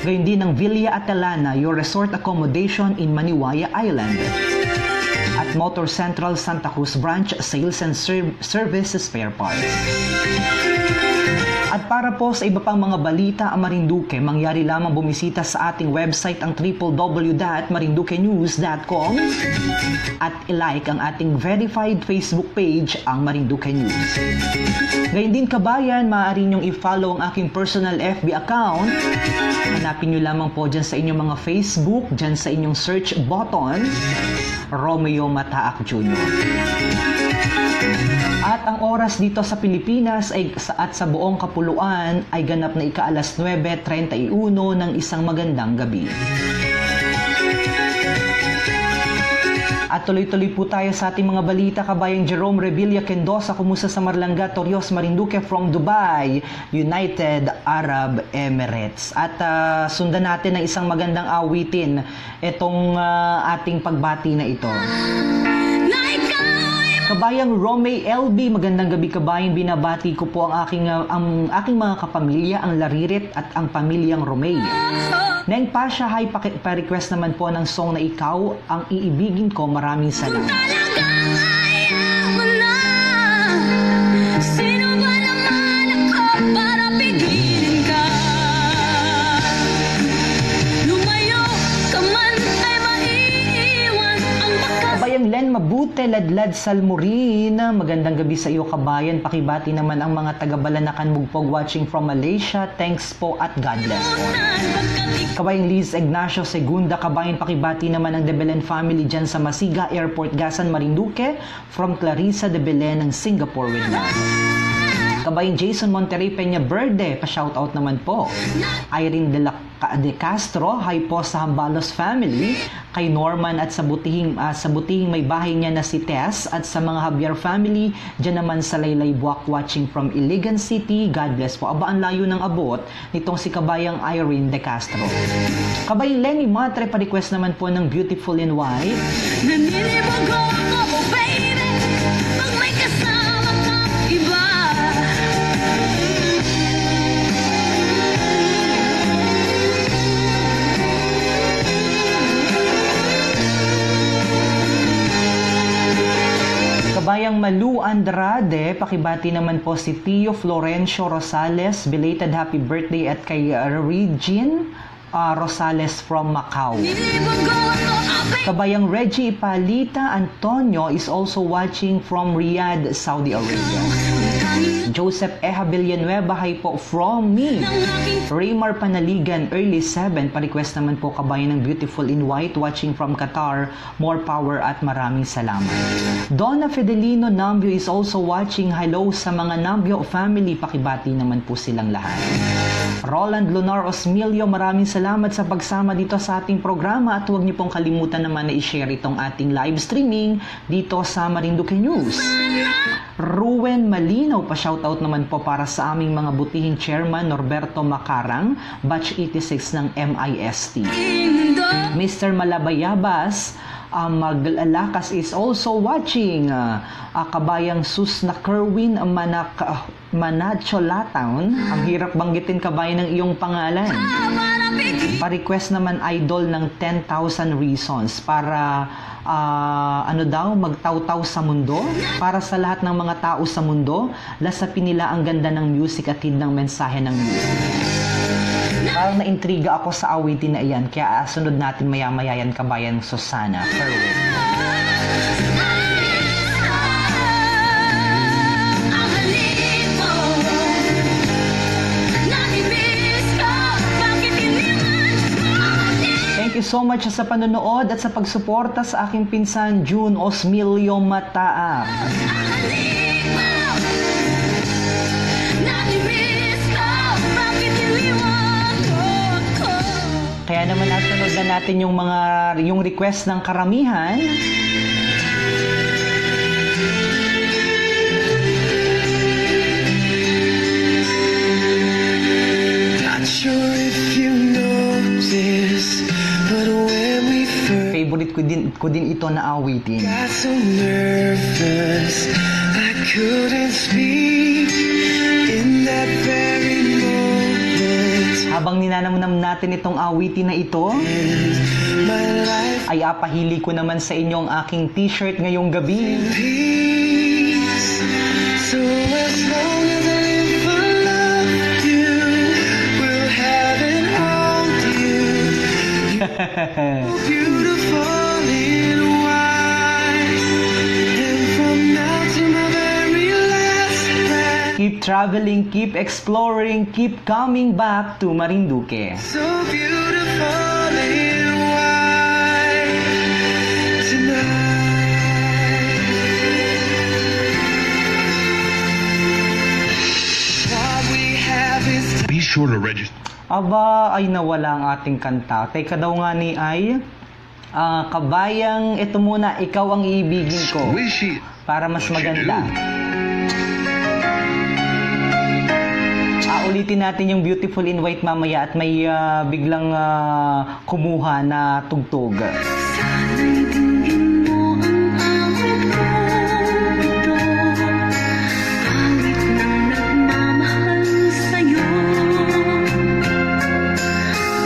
Gayon din ng Villa Atalana, your resort accommodation in Maniwaya Island. At Motor Central Santa Cruz Branch, sales and service spare parts. At para po sa iba pang mga balita ang Marinduque, mangyari lamang bumisita sa ating website ang www.marinduquenews.com at ilike ang ating verified Facebook page ang Marinduque News. Gayun din kabayan, maaari niyong i-follow ang aking personal FB account. Hanapin niyo lamang po dyan sa inyong mga Facebook, dyan sa inyong search button, Romeo Mataak Jr. At ang oras dito sa Pilipinas at sa buong kapuluan ay ganap na ika-alas 9:31 ng isang magandang gabi. At tuloy-tuloy po tayo sa ating mga balita. Kabayang Jerome Revilla Kendosa, kumusta sa Marlanga, Torios, Marinduque from Dubai, United Arab Emirates. At sundan natin ng isang magandang awitin itong ating pagbati na ito. Kabayang Romay LB, magandang gabi kabayang, binabati ko po ang aking mga kapamilya, ang Laririt at ang pamilyang Romay. Neng Pasha, hi, pa-request naman po ng song na Ikaw ang Iibigin Ko. Maraming salamat. Kabayang Len Mabute, Ladlad Salmurin, magandang gabi sa iyo kabayan. Pakibati naman ang mga taga-Balanacan Mugpog watching from Malaysia. Thanks po at God bless po. Kabayang Liz Ignacio Segunda, kabayan pakibati naman ang De Belen family dyan sa Masiga Airport, Gasan, Marinduque, from Clarissa De Belen ng Singapore with love. Kabayang Jason Monterrey Peña Verde, pa-shoutout naman po. Irene De Castro, hi po sa Hambalos family. Kay Norman at sa butihing may bahay niya na si Tess. At sa mga Javier family, dyan naman sa Laylay Buwak, watching from Iligan City. God bless po. Aba, ang layo ng abot nitong si kabayang Irene De Castro. Kabayang Lenny Matre, pa-request naman po ng Beautiful in White. Nanilibog ako, baby, pag may kasama kang iba. Kabayang Malu Andrade, pakibati naman po si Tio Florencio Rosales, belated happy birthday at kay Regine Rosales from Macau. Kabayang Reggie Ipalita Antonio is also watching from Riyadh, Saudi Arabia. Joseph Eha Villanueva, hi po from me. Raymar Panaligan, early 7, pa-request naman po kabayan ng Beautiful in White, watching from Qatar. More power at maraming salamat. Donna Fidelino Nambio is also watching. Hello sa mga Nambio family, pakibati naman po silang lahat. Roland Lunar Osmilio, maraming salamat sa pagsama dito sa ating programa at huwag niyo pong kalimutan naman na i-share itong ating live streaming dito sa Marinduque News. Ruwen Malinaw, pa-shoutout naman po para sa aming mga butihing chairman Norberto Macarang, batch 86 ng MIST. Mr. Malabayabas Maglalakas is also watching. Kabayang Susna Kerwin Manacholatown, ang hirap banggitin kabayan ng iyong pangalan. Pa-request naman idol ng 10,000 reasons para magtaw-taw sa mundo, para sa lahat ng mga tao sa mundo, lasapin nila ang ganda ng music at ng mensahe ng music. Parang naintriga ako sa awitin na iyan, kaya sunod natin maya-maya yan kabayan Susana Kerwin. Thank you so much sa panonood at sa pagsuporta sa aking pinsan June Osmilio Mataar. Kaya naman nasunod na natin yung request ng karamihan. Not sure if you know this, but when we first Favorite ko din ito na awitin. got so nervous, I couldn't speak in that very moment. Habang ninanamnam natin itong awitin na ito, My life ay apahili ko naman sa inyo ang aking t-shirt ngayong gabi. peace. So as long as I live for love you, will have it all you. Beautiful in white, and from now to my very last breath. Keep traveling, keep exploring, keep coming back to Marinduque. So beautiful in white tonight. What we have is Be sure to register. Aba, ay nawala ang ating kanta. Teka daw nga ni ay, kabayang, ito muna, ikaw ang iibigin ko. Wish it. Para mas What you maganda. Ulitin natin yung Beautiful in White mamaya at may biglang kumuha na tugtog. Sana'y dinggin mo ang awit ko ito, awit ng nagmamahal sa'yo,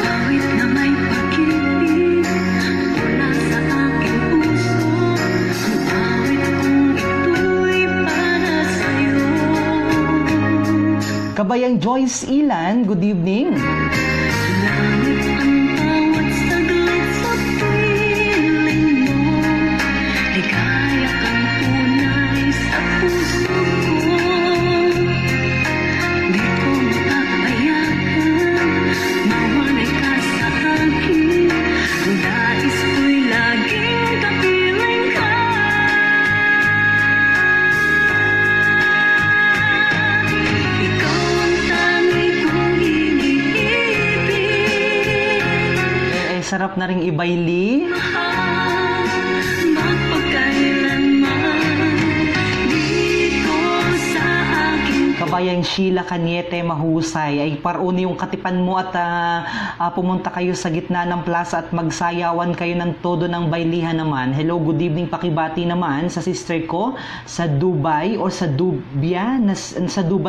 awit na may pag-ibig mula sa aking puso, ang awit kong ito'y para sa'yo. Kabayang Joyce Ilan, good evening. Langit ang bawat saglit sa piling mo, ligaya kang tunay sa puso ko. Di ko mapapayagan, mawalay ka sa sarap na ring ibayli. Kabayang Sheila Cañete Mahusay, ay paruni yung katipan mo at pumunta kayo sa gitna ng plaza at magsayawan kayo ng todo ng baylihan naman. Hello, good evening, pakibati naman sa sister ko sa Dubai o sa Dubai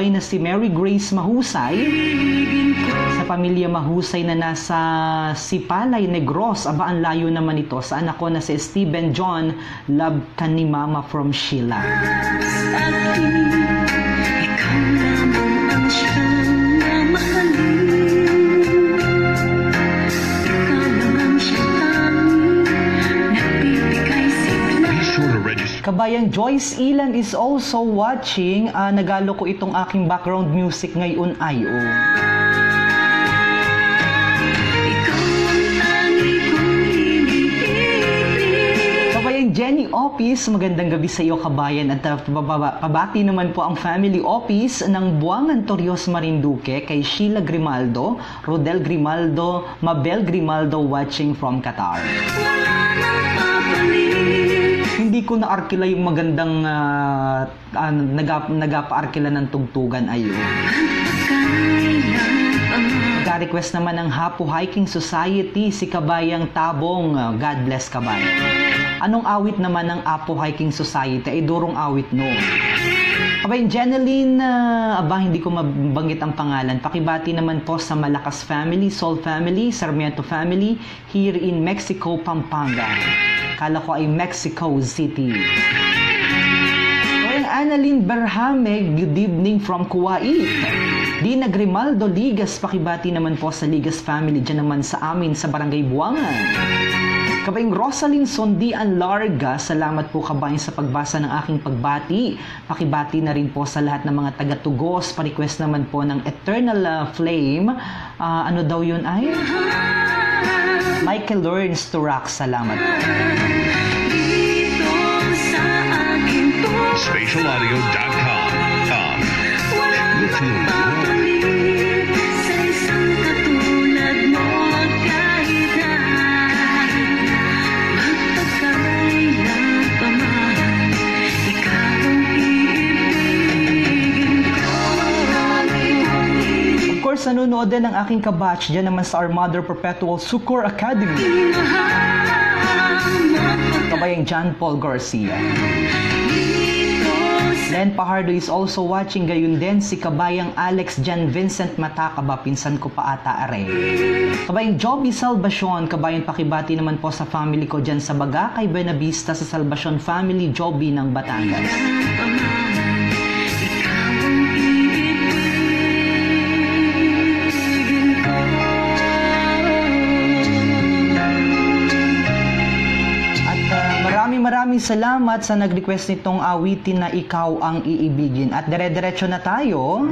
na si Mary Grace Mahusay, sa pamilya Mahusay na nasa Sipalay, Negros. Aba, ang layo naman ito. Sa anak ko na si Stephen John, love ka ni Mama from Sheila. Kabayang Joyce Ilan is also watching. Nagalo ko itong aking background music ngayon ay Kabayang Jenny Opis, magandang gabi sa iyo kabayan, at pabati naman po ang family Opis ng Buangan Torios Marinduque kay Sheila Grimaldo, Rodel Grimaldo, Mabel Grimaldo watching from Qatar. Hindi ko na-arkila yung magandang nagapa-arkila ng tugtugan ayo. Nag-request naman ng Hapo Hiking Society si Kabayang Tabong, God bless kabay. Anong awit naman ng Hapo Hiking Society? Ay durong awit no. Kabayang Jeneline, hindi ko mabanggit ang pangalan. Pakibati naman po sa Malakas family, Sol family, Sarmiento family here in Mexico, Pampanga. Kala ko ay Mexico City. Kabayang Annalyn Berhame, good evening from Kuwait. Dina Grimaldo Ligas, pakibati naman po sa Ligas family dyan naman sa amin sa Barangay Buangan. Kabayang Rosalyn Sondian Larga, salamat po kabayan sa pagbasa ng aking pagbati. Pakibati na rin po sa lahat ng mga taga-tugos. Pa-request naman po ng Eternal Flame. Ano daw yun ay? Michael Learns to Rock, salamat po. Spatialaudio.com. Of course, nanonood din ang aking kabatch dyan naman sa Our Mother Perpetual Succor Academy. Kabayang John Paul Garcia. Len Pahardo is also watching, gayon din si Kabayang Alex Jan Vincent Matakaba, pinsan ko pa ata are. Kabayang Joby Salvacion, kabayang pakibati naman po sa family ko dyan sa Bagakay, Buenavista, sa Salvacion family, Joby ng Batangas. Maraming salamat sa nag-request nitong awitin na Ikaw ang Iibigin. At dire-diretso na tayo.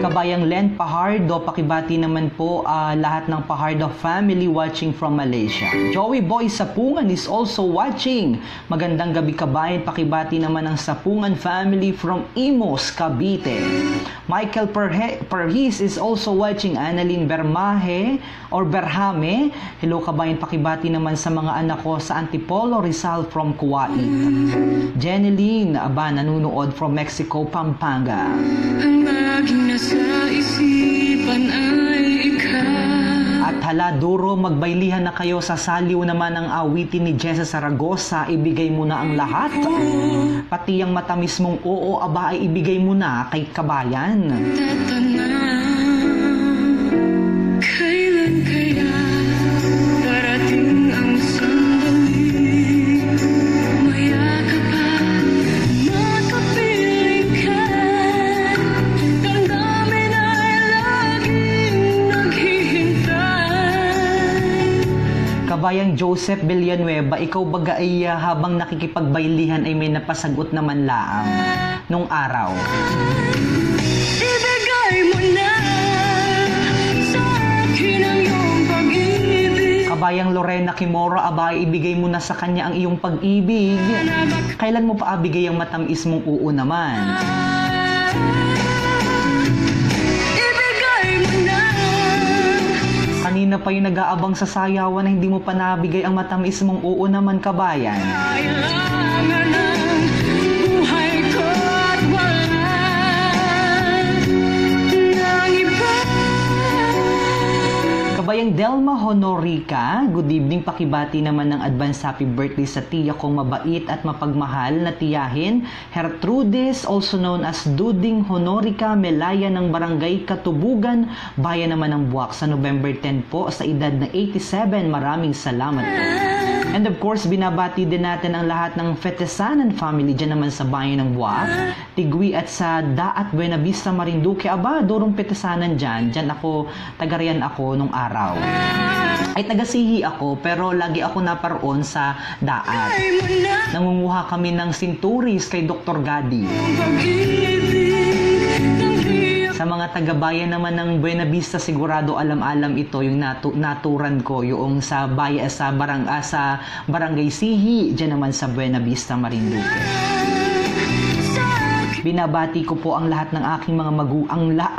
Kabayang Len Pahardo, pakibati naman po lahat ng Pahardo family watching from Malaysia. Joey Boy Sapungan is also watching. Magandang gabi kabayan, pakibati naman ang Sapungan family from Imos, Cavite. Michael Perhis is also watching. Annalyn Berhame. Hello kabayan, pakibati naman sa mga anak ko sa Antipolo, Rizal from Kuwait. Jeneline, nanonood from Mexico, Pampanga. Ang laging nasa isipan ay ikaw. At hala, duro, magbaylihan na kayo sa saliw naman ng awitin ni Jessa Saragosa. Ibigay mo na ang lahat. Pati ang matamis mong oo, ay ibigay mo na kay kabayan. Kailan kaya darating ang sandali? Mayakap ka, makapiling ka. Damdamin ay laging naghihintay. Kabayang Joseph Villanueva, ikaw baga ay habang nakikipagbaylihan ay may napasagot naman laang nung araw. Ibigay mo na sa akin ang iyong pag-ibig. Kabayang Lorena Kimora, ibigay mo na sa kanya ang iyong pag-ibig. Kailan mo pa abigay ang matamis mong oo naman? Ibigay mo na kanina pa yung nag-aabang sa sayawan na hindi mo pa nabigay ang matamis mong oo naman kabayan. Kailangan ng buhay ko at wala ng iba. Kabayang Delma Honorica, good evening, pakibati naman ng advance happy birthday sa tiya kong mabait at mapagmahal na tiyahin, Gertrudis, also known as Duding Honorica Melaya ng Barangay Katubugan, bayan naman ng Buwak sa November 10 po sa edad na 87. Maraming salamat po. And of course, binabati din natin ang lahat ng Fetesanan family dyan naman sa bayan ng Buwak, Tigwi at sa Daat Buena Vista, Marinduque. Aba, durong Fetesanan dyan. Dyan ako, tagarian ako nung araw. Ay, tagasihi ako, pero lagi ako naparoon sa Daat. Nangunguha kami ng sinturis kay Dr. Gadi. Sa mga taga-bayan naman ng Buena Vista, sigurado alam-alam ito yung naturan ko, yung sa Barangay Sihi, dyan naman sa Buena Vista, Marinduque. Binabati ko po ang lahat ng aking mga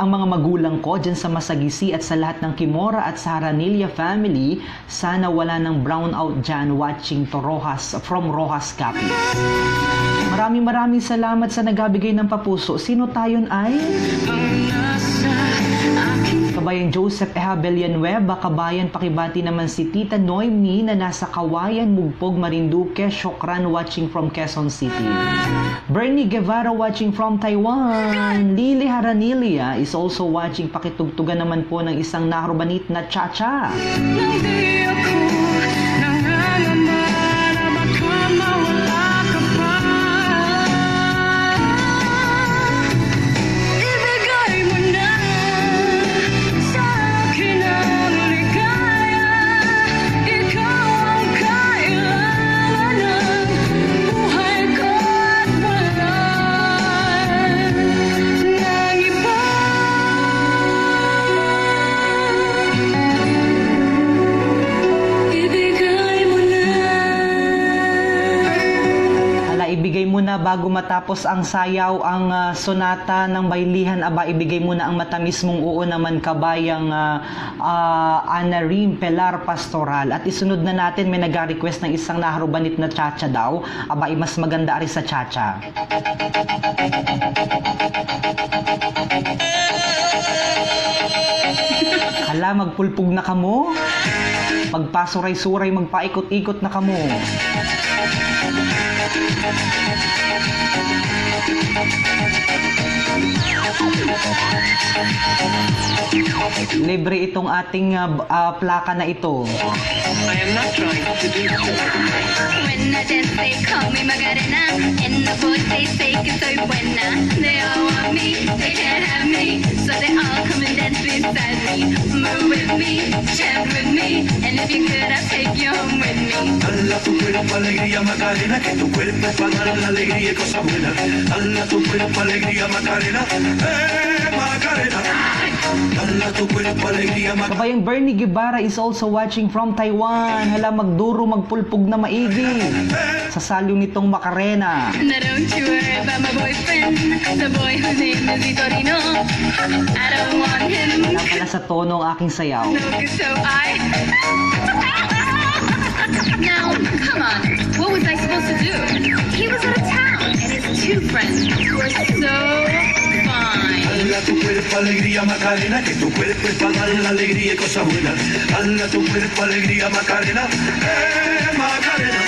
mga magulang ko dyan sa Masagisi at sa lahat ng Kimora at sa Haranilla family. Sana wala ng brownout dyan watching to Rojas from Rojas Capiz. Maraming salamat sa nagabigay ng papuso. Sino tayon ay? Kabayan Joseph Eha Villanueva, kabayan pakibati naman si Tita Noemi na nasa Kawayan, Mugpog, Marinduque. Shokran watching from Quezon City. Bernie Guevara watching from Taiwan. Lily Haranilia is also watching. Pakitugtugan naman po ng isang narubanit na cha-cha. Hindi ako nangangamba na baka mawala ka pa. Ibigay mo na sa akin ang ligaya. Ikaw ang kailangan ng buhay ko at wala ng iba. Ibigay mo na. Hala, ibigay mo na bago matapos ang sayaw, ang sonata ng baylihan. Aba, ibigay mo na ang matamis mong oo naman kabayang Anarim Pelar Pastoral. At isunod na natin, may nag-request ng isang naharubanit na chacha daw. Aba, mas maganda ari sa chacha. Hala, magpulpog na kamo. Magpasuray-suray, magpaikot-ikot na kamo. Libre itong ating plaka na ito. I am not trying to do so. When I dance, they call me Magarena. In the boat, they say que soy buena. They all want me, they can't have me. So they all come and dance beside me. Move with me, chant with me. And if you're good, I'll take you home with me. Dala tu cuerpo alegría Macarena, que tu cuerpo es para dar la alegría y cosas buenas. Dala tu cuerpo alegría Macarena, Macarena. Dala tu cuerpo alegría Macarena. Kabayang Bernie Guevara is also watching from Taiwan. Hala, magduro, magpulpog na maigi. Sa salyo nitong Macarena. Now don't you worry about my boyfriend, the boy whose name is Vitorino. I don't want him. Wala pala sa tono ang aking sayaw. No, so I. Now, come on. What was I supposed to do? He was out of town, and his two friends were so fine. Dala tu cuerpo alegría Macarena, que tu cuerpo es para dar la alegría y cosas buenas. Dala tu cuerpo alegría Macarena, Macarena.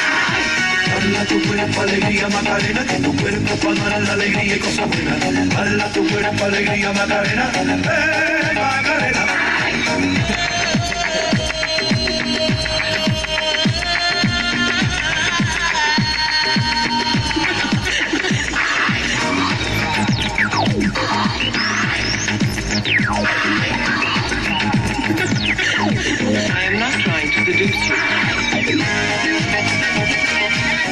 Dala tu cuerpo alegría Macarena, que tu cuerpo es para dar la alegría y cosas buenas. Dala tu cuerpo alegría Macarena, Macarena. I am not trying to seduce you.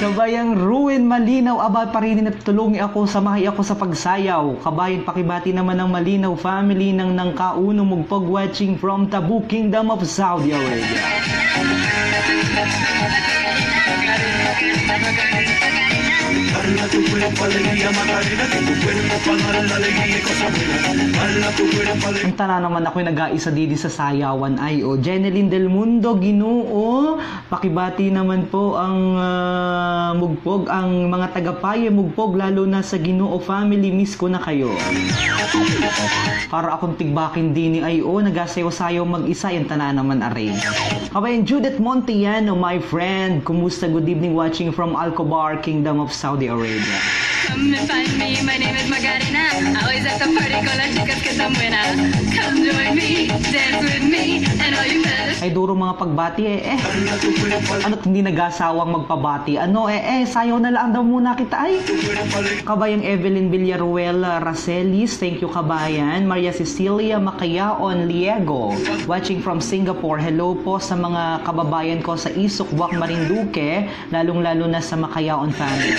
Kabayang Ruin Malinaw, aba parinin at tulungi ako, samahay ako sa pagsayaw. Kabayan pakibati naman ng Malinaw family ng Nangkauno Mugpog watching from Tabu Kingdom of Saudi Arabia. Bala tu cuerpo, alegría, Macarena, que tu cuerpo para dar la alegría y cosas buenas. Bala tu cuerpo, alegría. Ang tana naman ako'y nag-aisa didi sa sayawan ay Jeneline Del Mundo, Ginoo. Pakibati naman po ang Mugpog, ang mga taga-Paye Mugpog, lalo na sa Ginoo family, miss ko na kayo. Para akong tigbakin din ni Ayo, nagasayaw-sayaw mag-isa, yung tana naman are. Kabayan Judith Montiano, my friend, kumusta? Good evening, watching from Alcobar, Kingdom of Saudi Arabia. Come and find me, my name is Macarena. Always at the party con las chicas que están buenas. Come join me, dance with me, and all you fellas. Ay duro mga pagbati ano't hindi nag-asawang magpabati, sayaw na lang daw muna kita ay. Kabayang Evelyn Villaruel Racelis, thank you kabayan. Maria Cecilia Macayaon Liego, watching from Singapore, hello po sa mga kababayan ko sa Isok, Buwak, Marinduque, lalong-lalo na sa Macayaon family.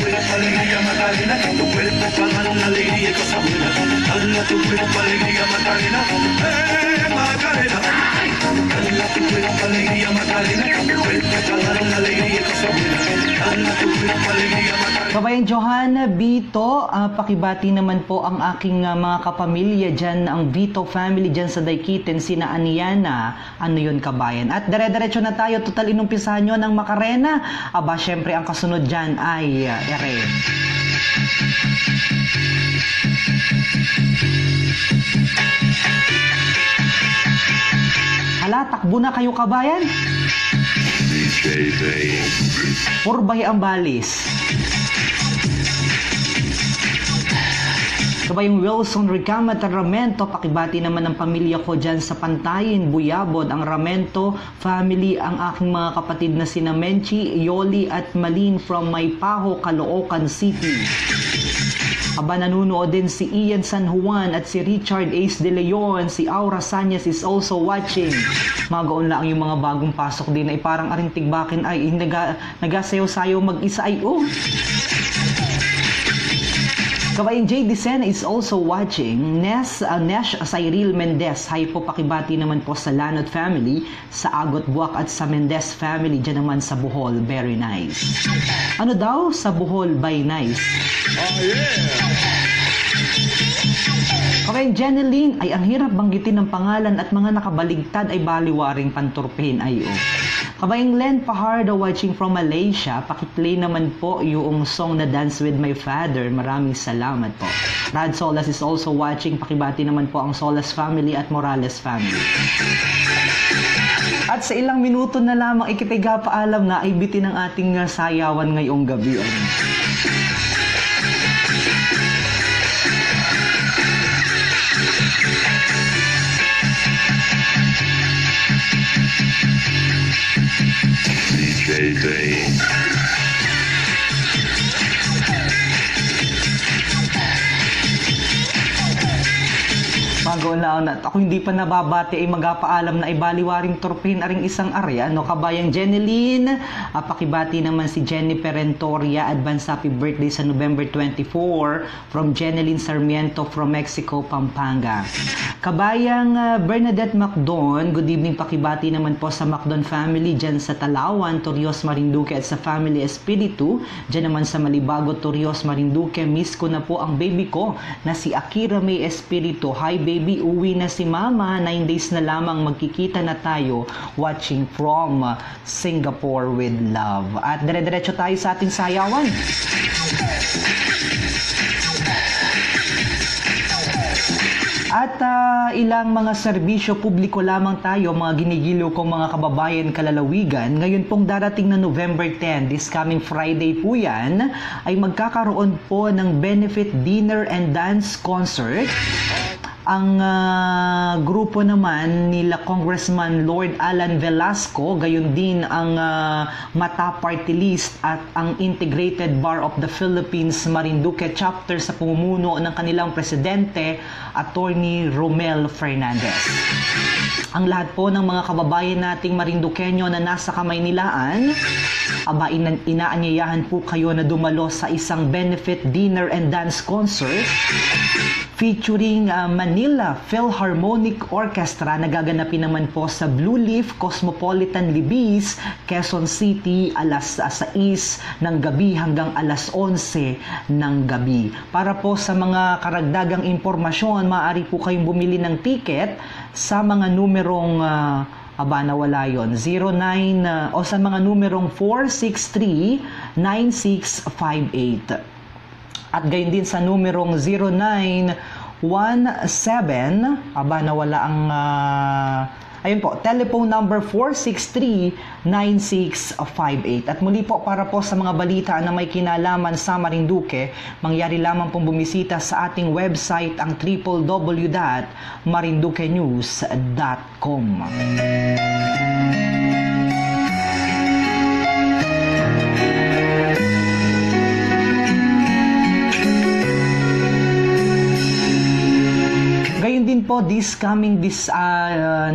Tu cuerpo para dar la alegría y cosas buenas. Dala tu cuerpo, alegría, Macarena, Macarena. Dala tu cuerpo, alegría, Macarena, tu cuerpo para dar la alegría y cosas buenas. Dala tu cuerpo, alegría, Macarena. Kabayan Johanna Vito, pakibati naman po ang aking mga kapamilya dyan, ang Vito family dyan sa Daikiten, sina Aniana, ano yun kabayan. At dire-diretso na tayo, total inumpisahan nyo ng Macarena. Aba, syempre ang kasunod dyan ay ere. Hala, takbo na kayo kabayan. Purbay ang balis. Kabayang Wilson Ricama Ramento, pakibati naman ang pamilya ko dyan sa Pantayin, Buyabod, ang Ramento family, ang aking mga kapatid na sina Menchi, Yoli at Malin from Maypaho, Caloocan City. Aba, nanunood din si Ian San Juan at si Richard Ace De Leon, si Aura Sanyas is also watching. Magaon lang yung mga bagong pasok din ay parang arintigbakin ay nagasayaw-sayaw mag-isa ay Kabayan J. Dicen is also watching. Nesh Cyril Mendez, hi po, pakibati naman po sa Lanot family, sa Agot Buwak at sa Mendez family, dyan naman sa Bohol, very nice. Ano daw? Sa Bohol, by nice. Oh yeah! Kabayan Jeneline, ay ang hirap banggitin ng pangalan at mga nakabaligtad ay baliwaring panturpihin ay Kabayang Len Pahardo, watching from Malaysia, pakiplay naman po yung song na Dance With My Father. Maraming salamat po. Rad Solas is also watching, pakibati naman po ang Solas family at Morales family. At sa ilang minuto na lamang ikipagpaalam na ay bitin ang ating sayawan ngayong gabi. DJ Day. Bago na at ako hindi pa nababati ay magpaalam na ibaliwaring torpehin aring isang area. Kabayang Jeneline, pakibati naman si Jenny Perentoria, advance happy birthday sa November 24 from Jeneline Sarmiento from Mexico, Pampanga. Kabayang Bernadette Macdon, good evening, pakibati naman po sa Macdon family dyan sa Talawan, Torrios, Marinduque at sa family Espiritu, dyan naman sa Malibago, Torrios, Marinduque. Miss ko na po ang baby ko na si Akira May Espiritu. Hi baby, uwi na si mama, 9 days na lamang magkikita na tayo, watching from Singapore with love. At dire-diretso tayo sa ating sayawan. At ilang mga serbisyo publiko lamang tayo, mga ginigiliw kong mga kababayan kalalawigan. Ngayon pong darating na November 10, this coming Friday po yan, ay magkakaroon po ng benefit dinner and dance concert. Ang grupo naman nila Congressman Lord Alan Velasco, gayon din ang Mata Party List at ang Integrated Bar of the Philippines Marinduque Chapter sa pamumuno ng kanilang presidente, Attorney Romel Fernandez. Ang lahat po ng mga kababayan nating Marinduqueño na nasa Kamaynilaan Aba, inaanyayahan po kayo na dumalo sa isang benefit dinner and dance concert featuring Manila Philharmonic Orchestra na gaganapin naman po sa Blue Leaf Cosmopolitan Libis, Quezon City, alas 6 ng gabi hanggang alas 11 ng gabi. Para po sa mga karagdagang impormasyon, maaari po kayong bumili ng ticket sa mga numerong nawala yun. 09 o sa mga numerong 463-9658. At gayon din sa numerong 0917, nawala ang ayun po, telephone number 463-9658. At muli po, para po sa mga balita na may kinalaman sa Marinduque, mangyari lamang pong bumisita sa ating website ang www.marinduquenews.com. Gayon din po, this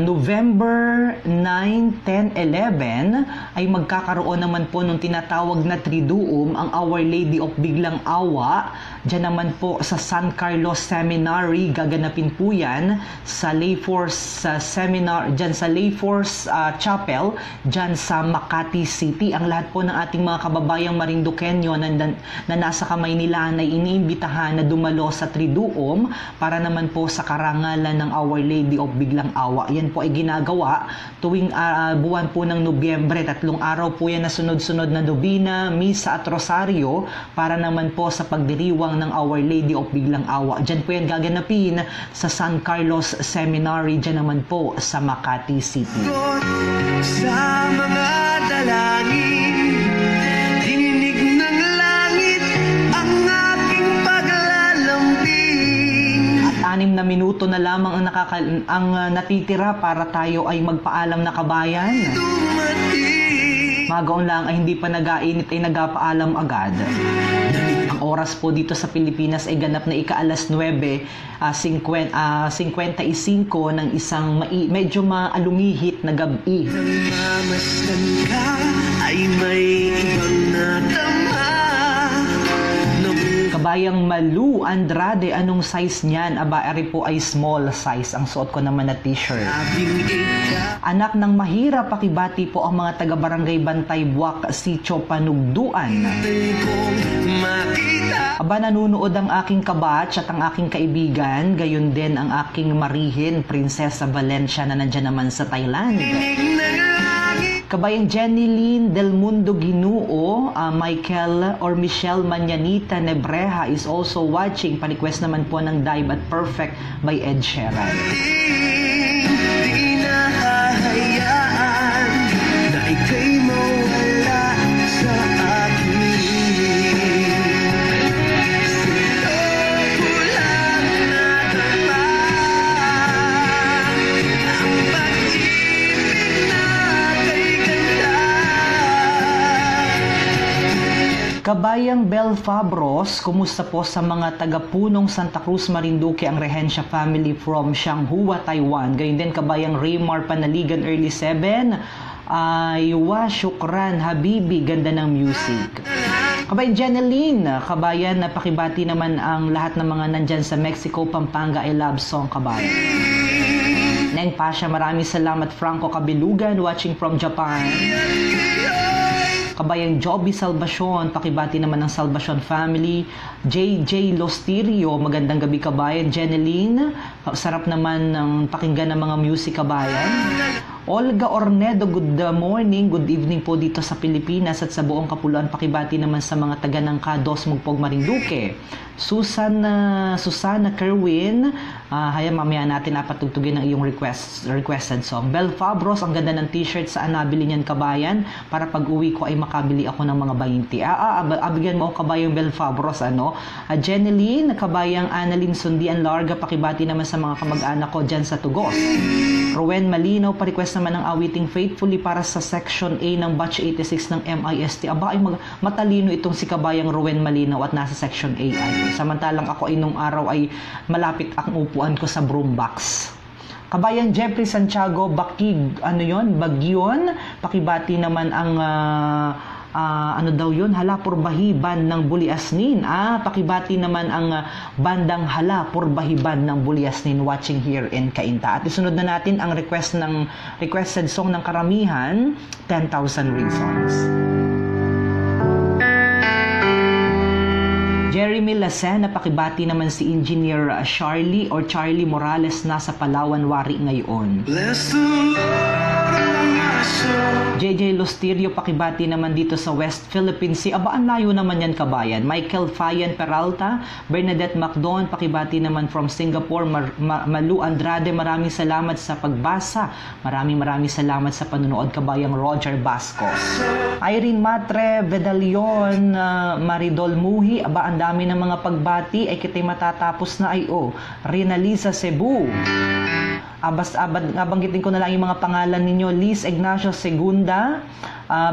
November 9, 10, 11 ay magkakaroon naman po ng tinatawag na Triduum, ang Our Lady of Biglang Awa. Diyan naman po sa San Carlos Seminary, gaganapin po yan sa Layforce Seminar, diyan sa Layforce Chapel, diyan sa Makati City. Ang lahat po ng ating mga kababayang Marinduqueño na nasa kamay nila ay iniimbitahan na dumalo sa Triduum para naman po sa karangalan ng Our Lady of Biglang Awa. Yan po ay ginagawa tuwing buwan po ng Nobyembre. 3 araw po yan na sunod-sunod na nobina, misa at rosaryo para naman po sa pagdiriwang ng Our Lady of Biglang Awa. Diyan po yan gaganapin sa San Carlos Seminary, diyan naman po sa Makati City. Sa mga dalangin, dininig ng langit ang aking paglalambing. At 6 na minuto na lamang ang natitira para tayo ay magpaalam na kabayan. Magaon lang ay hindi pa nag-ainit ay nagpaalam agad. Ang oras po dito sa Pilipinas ay ganap na ika-alas 9:55 ng isang medyo maalumihit na gabi. Namamasdan ka ay may ibang natama. Kabayang Malu Andrade, anong size niyan? Aba, po ay small size. Ang suot ko naman na t-shirt. Anak ng mahirap, pakibati po ang mga taga-barangay Bantay Buwak, Sitio Panugduan. Aba, nanunood ang aking kabatch at ang aking kaibigan, gayon din ang aking marihin, Prinsesa Valencia na nandyan naman sa Thailand. Kabayang Jenny Lynn Del Mundo Ginuo, Michelle Manyanita Nebreja is also watching. Pa-request naman po ng Dive at Perfect by Ed Sheeran. Di nahahayaan na ika'y mawala sa akin. Kabayang Bel Fabros, kumusta po sa mga taga-punong Santa Cruz, Marinduque, ang Rehencia family from Shanghua, Taiwan. Gayun din kabayang Raymar Panaligan, early 7. Aywa, Shukran, Habibi, ganda ng music. Kabayan Jeneline, kabayan, napakibati naman ang lahat ng mga nandyan sa Mexico, Pampanga, I love song, kabayan. Neng Pasha, maraming salamat. Franco Kabilugan, watching from Japan. Kabayang Joby Salvacion, pakibati naman ng Salvacion family. JJ Losterio, magandang gabi kabayan. Jeneline, sarap naman ng pakinggan ng mga music kabayan. Olga Ornedo, good morning, good evening po dito sa Pilipinas at sa buong Kapuluan. Pakibati naman sa mga taga ng Kados, Mugpog, Marinduque. Susana Kerwin, mamaya natin napatugtugin ang iyong requested song. Bel Fabros, ang ganda ng t-shirt, saan nabili niyan kabayan? Para pag uwi ko ay makabili ako ng mga 20. Abigyan mo ako kabayang Bel Fabros, ano? Jeneline, kabayang Annalyn Sundian Larga, pakibati naman sa mga kamag-anak ko dyan sa Tugos. Rowen Malinaw, pa-request naman ng awiting Faithfully para sa Section A ng Batch 86 ng MIST. Aba, ay matalino itong si kabayang Rowen Malinaw at nasa Section A. Samantalang ako ay nung araw ay malapit ang upuan ko sa broom box. Kabayang Jeffrey Santiago, Bakig, Bagyon, pakibati naman ang ano daw yun? Hala Purbahi Band ng Buliasnin. Pakibati naman ang bandang Hala Purbahi Band ng Buliasnin watching here in Cainta. At isunod na natin ang requested song ng karamihan, 10,000 Reasons. Jeremy Lasen, napakibati naman si Engineer Charlie Morales nasa Palawan, Wari ngayon. Bless the Lord, oh my soul. JJ Losterio, pakibati naman dito sa West Philippines Sea. Ang layo naman yan, kabayan. Michael Fayan Peralta, Bernadette Macdon, pakibati naman from Singapore. Malu Andrade, maraming salamat sa pagbasa. Maraming salamat sa panonood, kabayang Roger Basco. Irene Matre, Vedalion, Maridol Muhi, ang dami ng mga pagbati ay kita'y matatapos na Rina Lisa Cebu. Banggitin ko na lang yung mga pangalan ninyo. Liz Ignacio Segunda,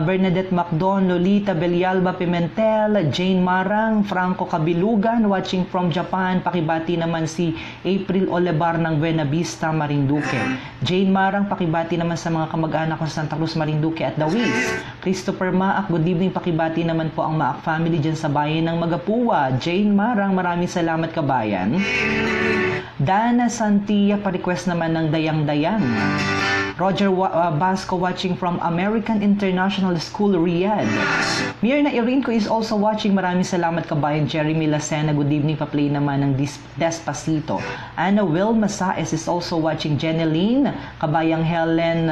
Bernadette Macdon, Lolita Belialba Pimentel, Jane Marang, Franco Kabilugan, watching from Japan. Pakibati naman si April Olebar ng Buena Vista, Marinduque. Jane Marang, pakibati naman sa mga kamag-anak ko sa Santa Cruz, Marinduque at Dawis. Christopher Maak, good evening, pakibati naman po ang Maak family dyan sa bayan ng Magapuwa. Jane Marang, maraming salamat, kabayan. Dana Santia, pa-request naman ng Dayang-Dayang. Roger Basco, watching from American International School, Riyadh. Mirna Irinco is also watching. Maraming salamat, kabayan. Jeremy Lacena, good evening, pa-play naman ng Despacito. Ana Wilma Saez is also watching. Jeneline, kabayang Helen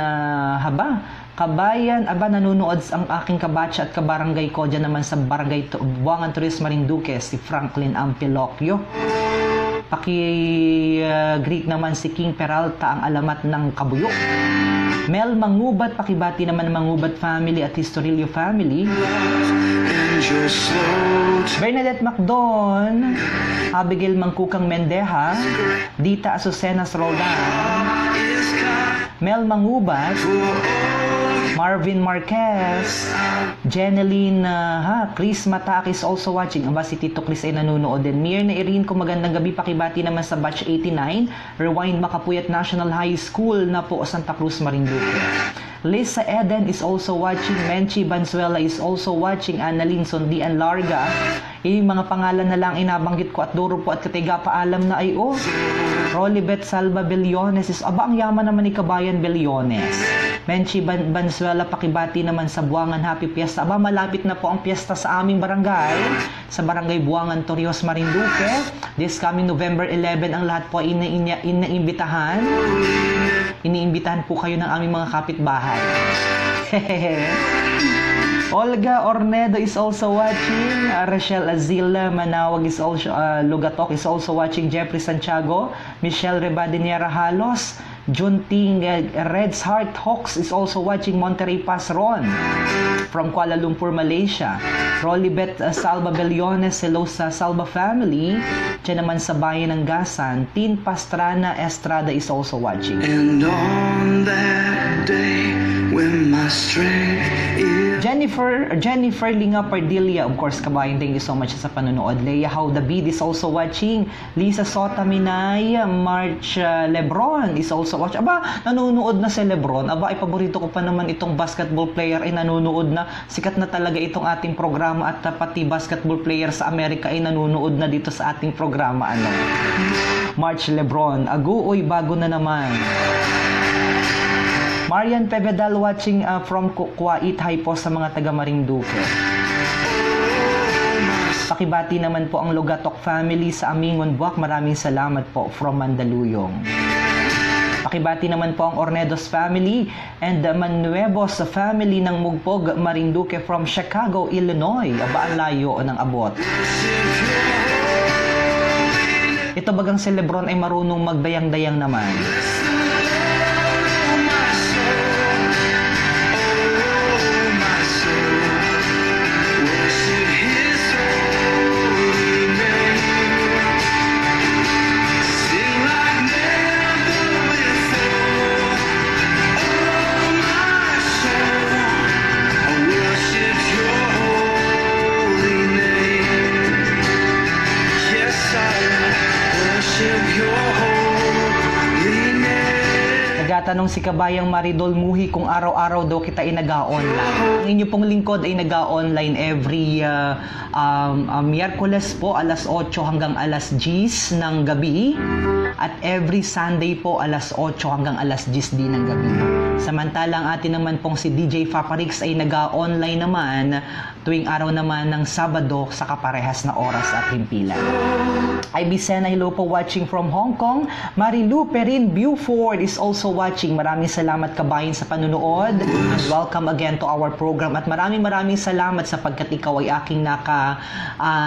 Kabayan, nanonood ang aking kabatcha at kabarangay ko dyan naman sa Barangay Buangan Turis, Marinduque, si Franklin Ampilocchio. Paki-greet naman si King Peralta, ang alamat ng Kabuyok. Mel Mangubat, pakibati naman ng Mangubat family at Historilio family. Bernadette Macdon, Abigail Mangkukang Mendeja, Dita Azucenas Roldan, Mel Mangubat, Marvin Marquez, Jeneline, Chris Matak is also watching. Si Tito Chris ay nanonood din. Mirna Irin, kung magandang gabi, pakibati naman sa Batch 89, Rewind Makapuyat National High School na po Santa Cruz, Marinduque. Lisa Eden is also watching. Menchi Banzuela is also watching. Annalyn Sondian Larga. Yung mga pangalan na lang inabanggit ko at duro po at katiga paalam na Rolibet Salva Bellones is ang yaman naman ni kabayan Bellones. Menchi Banzuela, pakibati naman sa Buangan Happy Fiesta. Malapit na po ang piyesta sa aming barangay, sa Barangay Buangan, Torrijos, Marinduque. This coming November 11, ang lahat po iniimbitahan. Iniimbitahan po kayo ng aming mga kapitbahay. Olga Ornedo is also watching. Rachel Azila Manawag is also Lugatok is also watching. Jeffrey Santiago, Michelle Rebadiniera Halos, Junting Red's Heart Hawks is also watching. Monterey Pasron from Kuala Lumpur, Malaysia. Rolibet Salva Bellones, hello sa Salva family. Diyan naman sa bayan ng Gasan. Tin Pastrana Estrada is also watching. And on that day when my strength is... Jennifer Linga Pardilla, of course, kabayan, thank you so much sa panonood. Leia How David is also watching. Lisa Sota Minay, March Lebron is also watching. Nanonood na si Lebron. Ay paborito ko pa naman itong basketball player ay nanonood na. Sikat na talaga itong ating programa at pati basketball player sa Amerika ay nanonood na dito sa ating programa. March Lebron. Bago na naman. Marian Pevedal watching from Kuwait. Hi po sa mga taga Marinduque. Pakibati naman po ang Lugatok family sa Amingon, Buwak. Maraming salamat po from Mandaluyong. Pakibati naman po ang Ornedos family and Manuevos family ng Mugpog, Marinduque from Chicago, Illinois. Ang layo ng abot. Ito bagang si Lebron ay marunong magdayang-dayang naman. Your holy name. Nagatanong si Kabayang Maridol Muhi kung araw-araw daw kita ay nag-online. Ang inyo pong lingkod ay nag-online every Miyerkules po alas 8 hanggang alas 10 ng gabi at every Sunday po alas 8 hanggang alas 10 din ng gabi. Samantalang atin naman pong si DJ Faparix ay nag-online naman tuwing araw naman ng Sabado sa kaparehas na oras at himpilan. Ivy Sena, hello po watching from Hong Kong. Marilu Perin Buford is also watching. Maraming salamat kabayan sa panunood. Welcome again to our program at maraming salamat sapagkat ikaw ay aking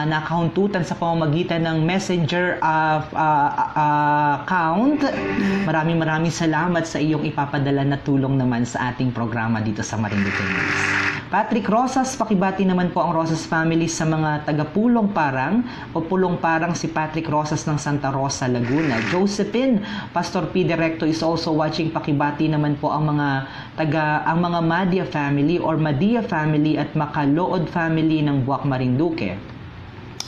nakahuntutan sa pamamagitan ng Messenger account. Maraming salamat sa iyong ipapadala na tulong naman sa ating programa dito sa Marinduque News. Patrick Rosas, pakibati naman po ang Rosas family sa mga taga-Pulong Parang o Pulong Parang si Patrick Rosas ng Santa Rosa, Laguna. Josephine, Pastor P. Directo is also watching. Pakibati naman po ang mga Madia family or Madia family at Macalood family ng Buwak, Marinduque.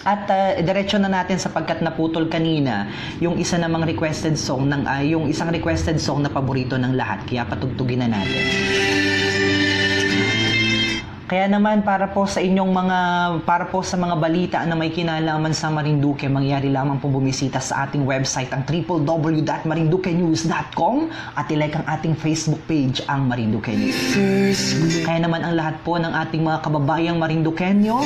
At diretso na natin sapagkat naputol kanina yung isa namang requested song yung isang requested song na paborito ng lahat, kaya patugtugin na natin. Kaya naman para po sa mga balita na may kinalaman sa Marinduque, mangyari lamang po bumisita sa ating website ang www.marinduquenews.com at ilike ang ating Facebook page ang Marinduque News. Kaya naman ang lahat po ng ating mga kababayang Marinduqueño,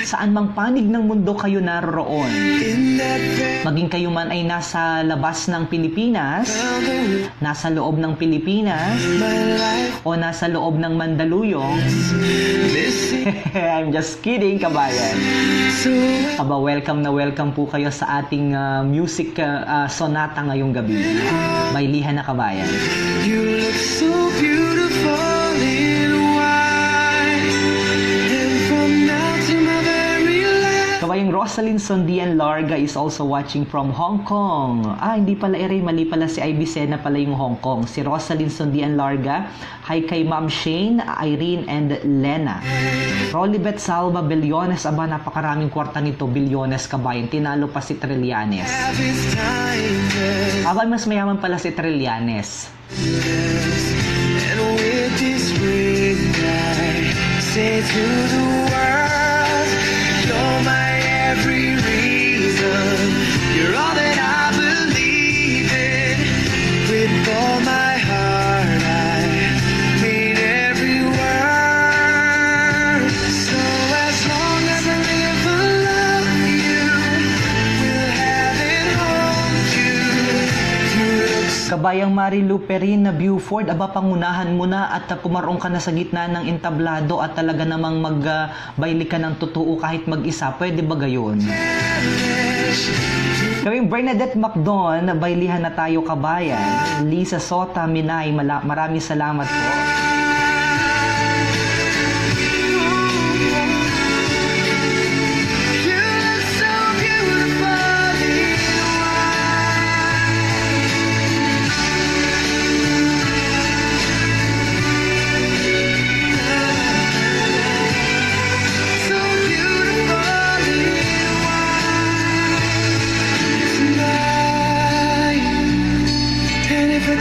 saan mang panig ng mundo kayo naroroon, maging kayo man ay nasa labas ng Pilipinas, nasa loob ng Pilipinas, o nasa loob ng Mandaluyong, I'm just kidding, kabayan. Welcome na welcome po kayo sa ating music sonata ngayong gabi. Bailihan na, kabayan. You look so beautiful in white, and from now to my very last. Kabayang Rosalyn Sondian Larga is also watching from Hong Kong. Hindi pala mali pala si Ivy Sena pala yung Hong Kong. Si Rosalyn Sondian Larga. Hi kay Ma'am Shane, Irene, and Lena. Rolibet Salva Bilyones. Napakaraming kwarta nito. Bilyones, kabayan. Tinalo pa si Trillanes. Mas mayaman pala si Trillanes. And with this ring I say to the world, you're my every reason. You're all that I believe in. With all my heart I mean every word. So as long as I live I love you, we'll have it hold you. You look so Kabayang Marilu Perin Buford, pangunahan mo na at pumarong ka na sa gitna ng entablado at talaga namang magbayli ka ng totoo kahit mag-isa. Pwede ba gayon? Gawing Bernadette Macdon, baylihan na tayo, kabayan. Lisa Sota Minay, maraming salamat po.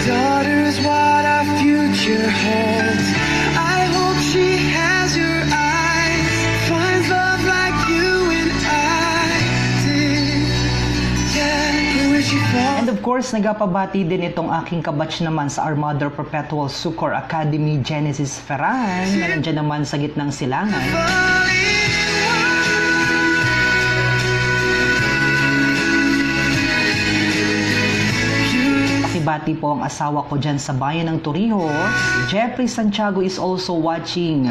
daughter is what our future holds. I hope she has your eyes, finds love like you and I did. Yeah, where she falls. And of course, nagapabati din itong aking kabatch naman sa Our Mother Perpetual Succor Academy, Genesis Ferran, na nandiyan naman sa gitnang silangan. Bati po ang asawa ko dyan sa bayan ng Torrijos. Jeffrey Santiago is also watching.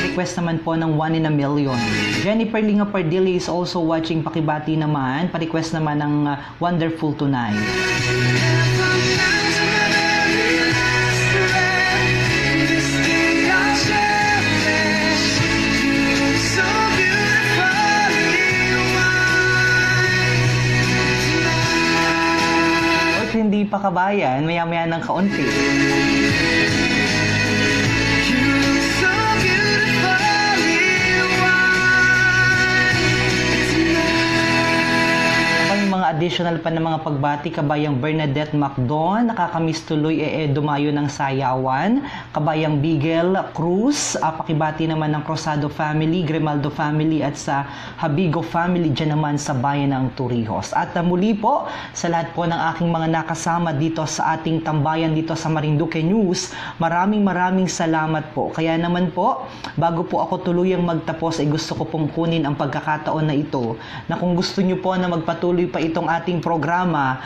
Request naman po ng 1 in a million. Jennifer Linga Pardilli is also watching. Pakibati naman. Pa-request naman ng Wonderful Tonight. Hindi pa, kabayan, maya-maya ng kaunti. Yung mga additional pa ng mga pagbati, kabayang Bernadette Macdon, nakakamiss tuloy dumayo ng sayawan, kabayang Bigel Cruz, pakibati naman ng Cruzado family, Grimaldo family at sa Habigo family dyan naman sa bayan ng Torrijos. At muli po sa lahat po ng aking mga nakasama dito sa ating tambayan dito sa Marinduque News, maraming salamat po. Kaya naman po, bago po ako tuluyang magtapos ay gusto ko pong kunin ang pagkakataon na ito na kung gusto nyo po na magpatuloy pa itong ating programa,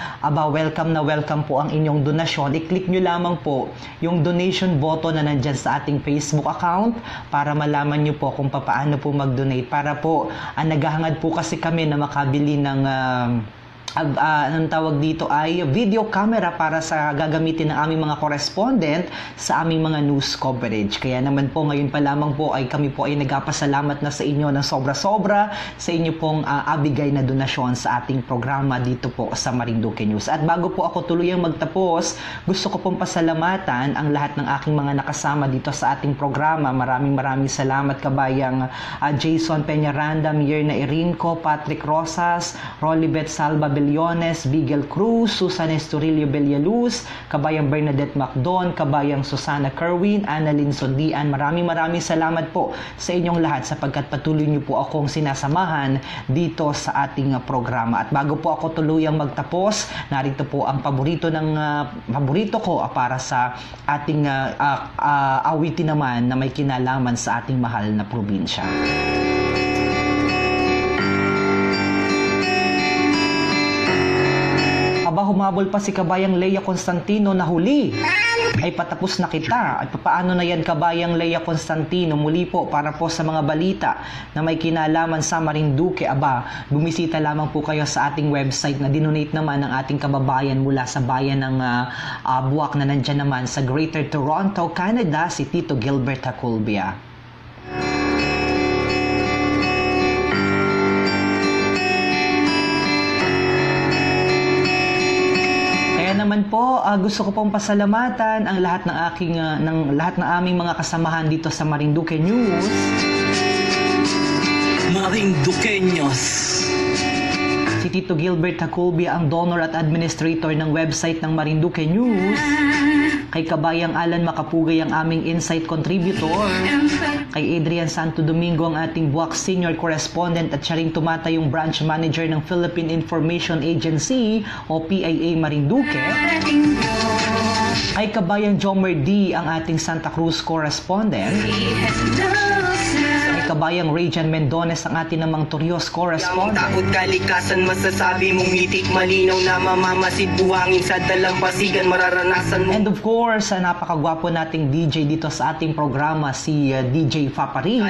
welcome na welcome po ang inyong donasyon. I-click nyo lamang po yung donation button na nandyan sa ating Facebook account para malaman nyo po kung paano po mag-donate. Para po, naghahangad po kasi kami na makabili ng anong tawag dito ay video camera para sa gagamitin ng aming mga correspondent sa aming mga news coverage. Kaya naman po ngayon pa lamang po ay kami po ay nagpapasalamat na sa inyo ng sobra-sobra sa inyo pong abigay na donasyon sa ating programa dito po sa Marinduque News. At bago po ako tuluyang magtapos, gusto ko pong pasalamatan ang lahat ng aking mga nakasama dito sa ating programa. Maraming salamat kabayang Jason Peñaranda, Mierna Irinco, Patrick Rosas, Rolibet Salva Bellones, Bigel Cruz, Susan Estorillo Bellaluz, kabayang Bernadette Macdon, kabayang Susana Kerwin, Annalyn Sondian. Maraming salamat po sa inyong lahat sapagkat patuloy niyo po akong sinasamahan dito sa ating programa. At bago po ako tuluyang magtapos, narito po ang paborito ko para sa ating awitin naman na may kinalaman sa ating mahal na probinsya. Humabol pa si kabayang Leia Constantino na huli ay patapos na kita. At paano na yan kabayang Leia Constantino? Muli po para po sa mga balita na may kinalaman sa Marinduque, bumisita lamang po kayo sa ating website na dinonate naman ng ating kababayan mula sa bayan ng Buwak na nandyan naman sa Greater Toronto, Canada, si Tito Gilbert Haculbia. Naman po, gusto ko pong pasalamatan ang lahat ng aming mga kasamahan dito sa Marinduque News. Marinduqueños. Si Tito Gilbert Haculbia ang donor at administrator ng website ng Marinduque News. Kay kabayang Alan Makapugay ang aming insight contributor. Kay Adrian Santo Domingo ang ating Buwak senior correspondent at siya ring tumatayong branch manager ng Philippine Information Agency o PIA Marinduque. Kay kabayang Jomer D ang ating Santa Cruz correspondent. Kay kabayang Rejan Mendones ang ating namang Torrijos correspondent. Takot kalikasan masasabi mong mitik malinaw na mamamasid buhangin sa dalampasigan mararanasan mo. And of course, napakagwapo nating DJ dito sa ating programa, si DJ Fapari.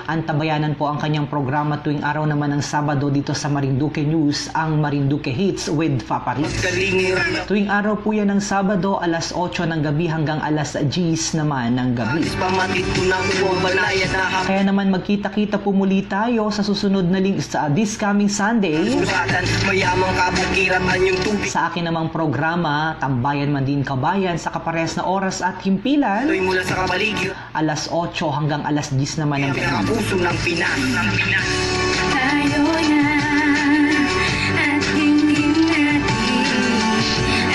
Antabayanan po ang kanyang programa tuwing araw naman ng Sabado dito sa Marinduque News, ang Marinduque Hits with Fapari. Tuwing araw po yan ng Sabado, alas 8 ng gabi hanggang alas 10 naman ng gabi. Kaya naman magkita-kita po muli tayo sa susunod na sa this coming Sunday sa akin namang programa Tambayan Man Din Kabayan sa kaparehas na oras at himpilan, alas 8 hanggang alas 10 naman ng gabi. Tayo na at hindi natin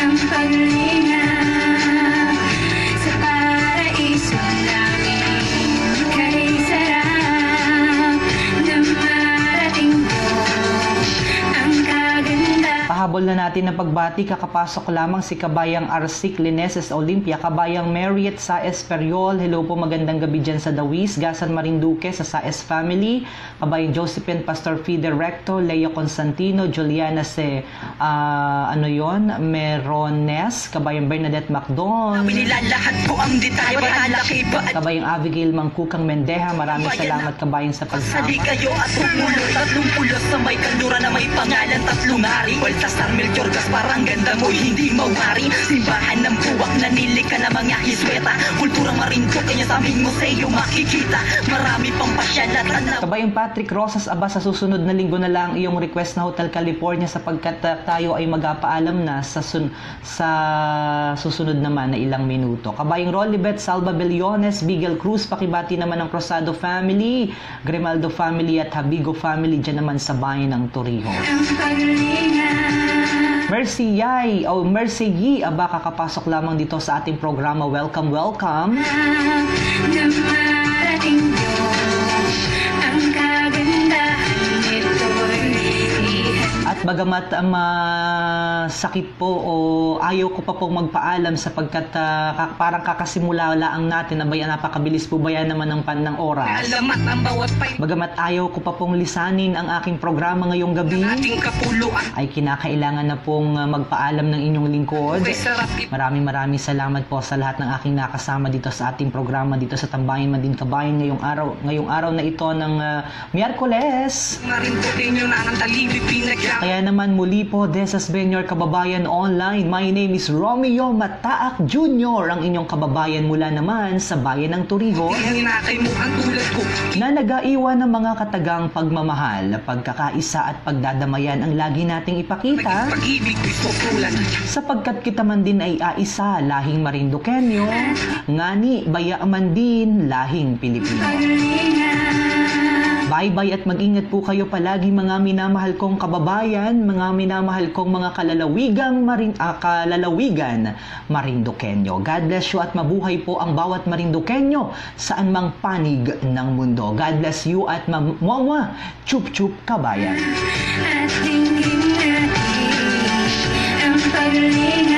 ang paglinga sa paraiso namin. Kay sarap na marating mo ang kaganda. Pahabol na natin ng pagbati, kakapasok lamang si kabayang Arsic Lineses Olympia, kabayang Mariet sa Esperiol. Hello po, magandang gabi dyan sa Dawis, Gasan Marinduque sa Saes family. Kabayang Josephine Pastor Fide Recto, Leia Constantino, Juliana Merones, kabayang Bernadette Macdon, kabayang Abigail Mangkukang Mendeja. Maraming salamat kabayang sa pagsama. Sali kayo at tumulo, tatlong pulos sa may kanlura na may pangalan, tatlong hari. Baltasar, Melchor, butas parang ganda mo'y hindi mawari. Simbahan ng buwak na nilika na mga hisweta. Kulturang Marinduque kanya sa aming museo makikita. Marami pang pasyan at tanaw. Kabayang Patrick Rosas, aba sa susunod na linggo na lang iyong request na Hotel California sapagkat tayo ay magpaalam na sa susunod naman na ilang minuto. Kabayang Rolibet, Salva Bellones, Bigel Cruz, pakibati naman ng Cruzado family, Grimaldo family at Habigo family dyan naman sa bayan ng Torrijos. Ang paglingan. Mercy Yay o Mercy Yi, aba kakapasok lamang dito sa ating programa. Welcome, welcome. Dumarating yun, ang kagandahan nito'y At bagamat sakit po o ayaw ko pa pong magpaalam sapagkat parang kakasimula lang natin, abay napakabilis po ba yan naman ng oras. Alamat ang bawat pay Bagamat ayaw ko pa pong lisanin ang aking programa ngayong gabi, ating kapuluan. ay kinakailangan na pong magpaalam ng inyong lingkod. Uy, sarap Maraming salamat po sa lahat ng aking nakasama dito sa ating programa dito sa Tambayan Mandin Kabayan ngayong araw na ito ng Miyerkules. Marinduque nyo na ang taliwi pinagyan. Kaya naman muli po, Desas Benyor Kababayan Online, my name is Romeo Mataak Jr., ang inyong kababayan mula naman sa bayan ng Torrijos, Ang inakay mo ang tulad ko. na nag-aiwan ng mga katagang pagmamahal, pagkakaisa at pagdadamayan ang lagi nating ipakita, Pag-ibig gusto tulad. sapagkat kita man din ay aisa, lahing Marinduqueño, ngani baya man din, lahing Pilipino. Bye-bye at mag-ingat po kayo palagi mga minamahal kong kababayan, mga minamahal kong mga kalalawigan Marinduqueño. God bless you at mabuhay po ang bawat Marinduqueño saan mang panig ng mundo. God bless you at mamwa, chup-chup kabayan. at tingin natin ang paglingan.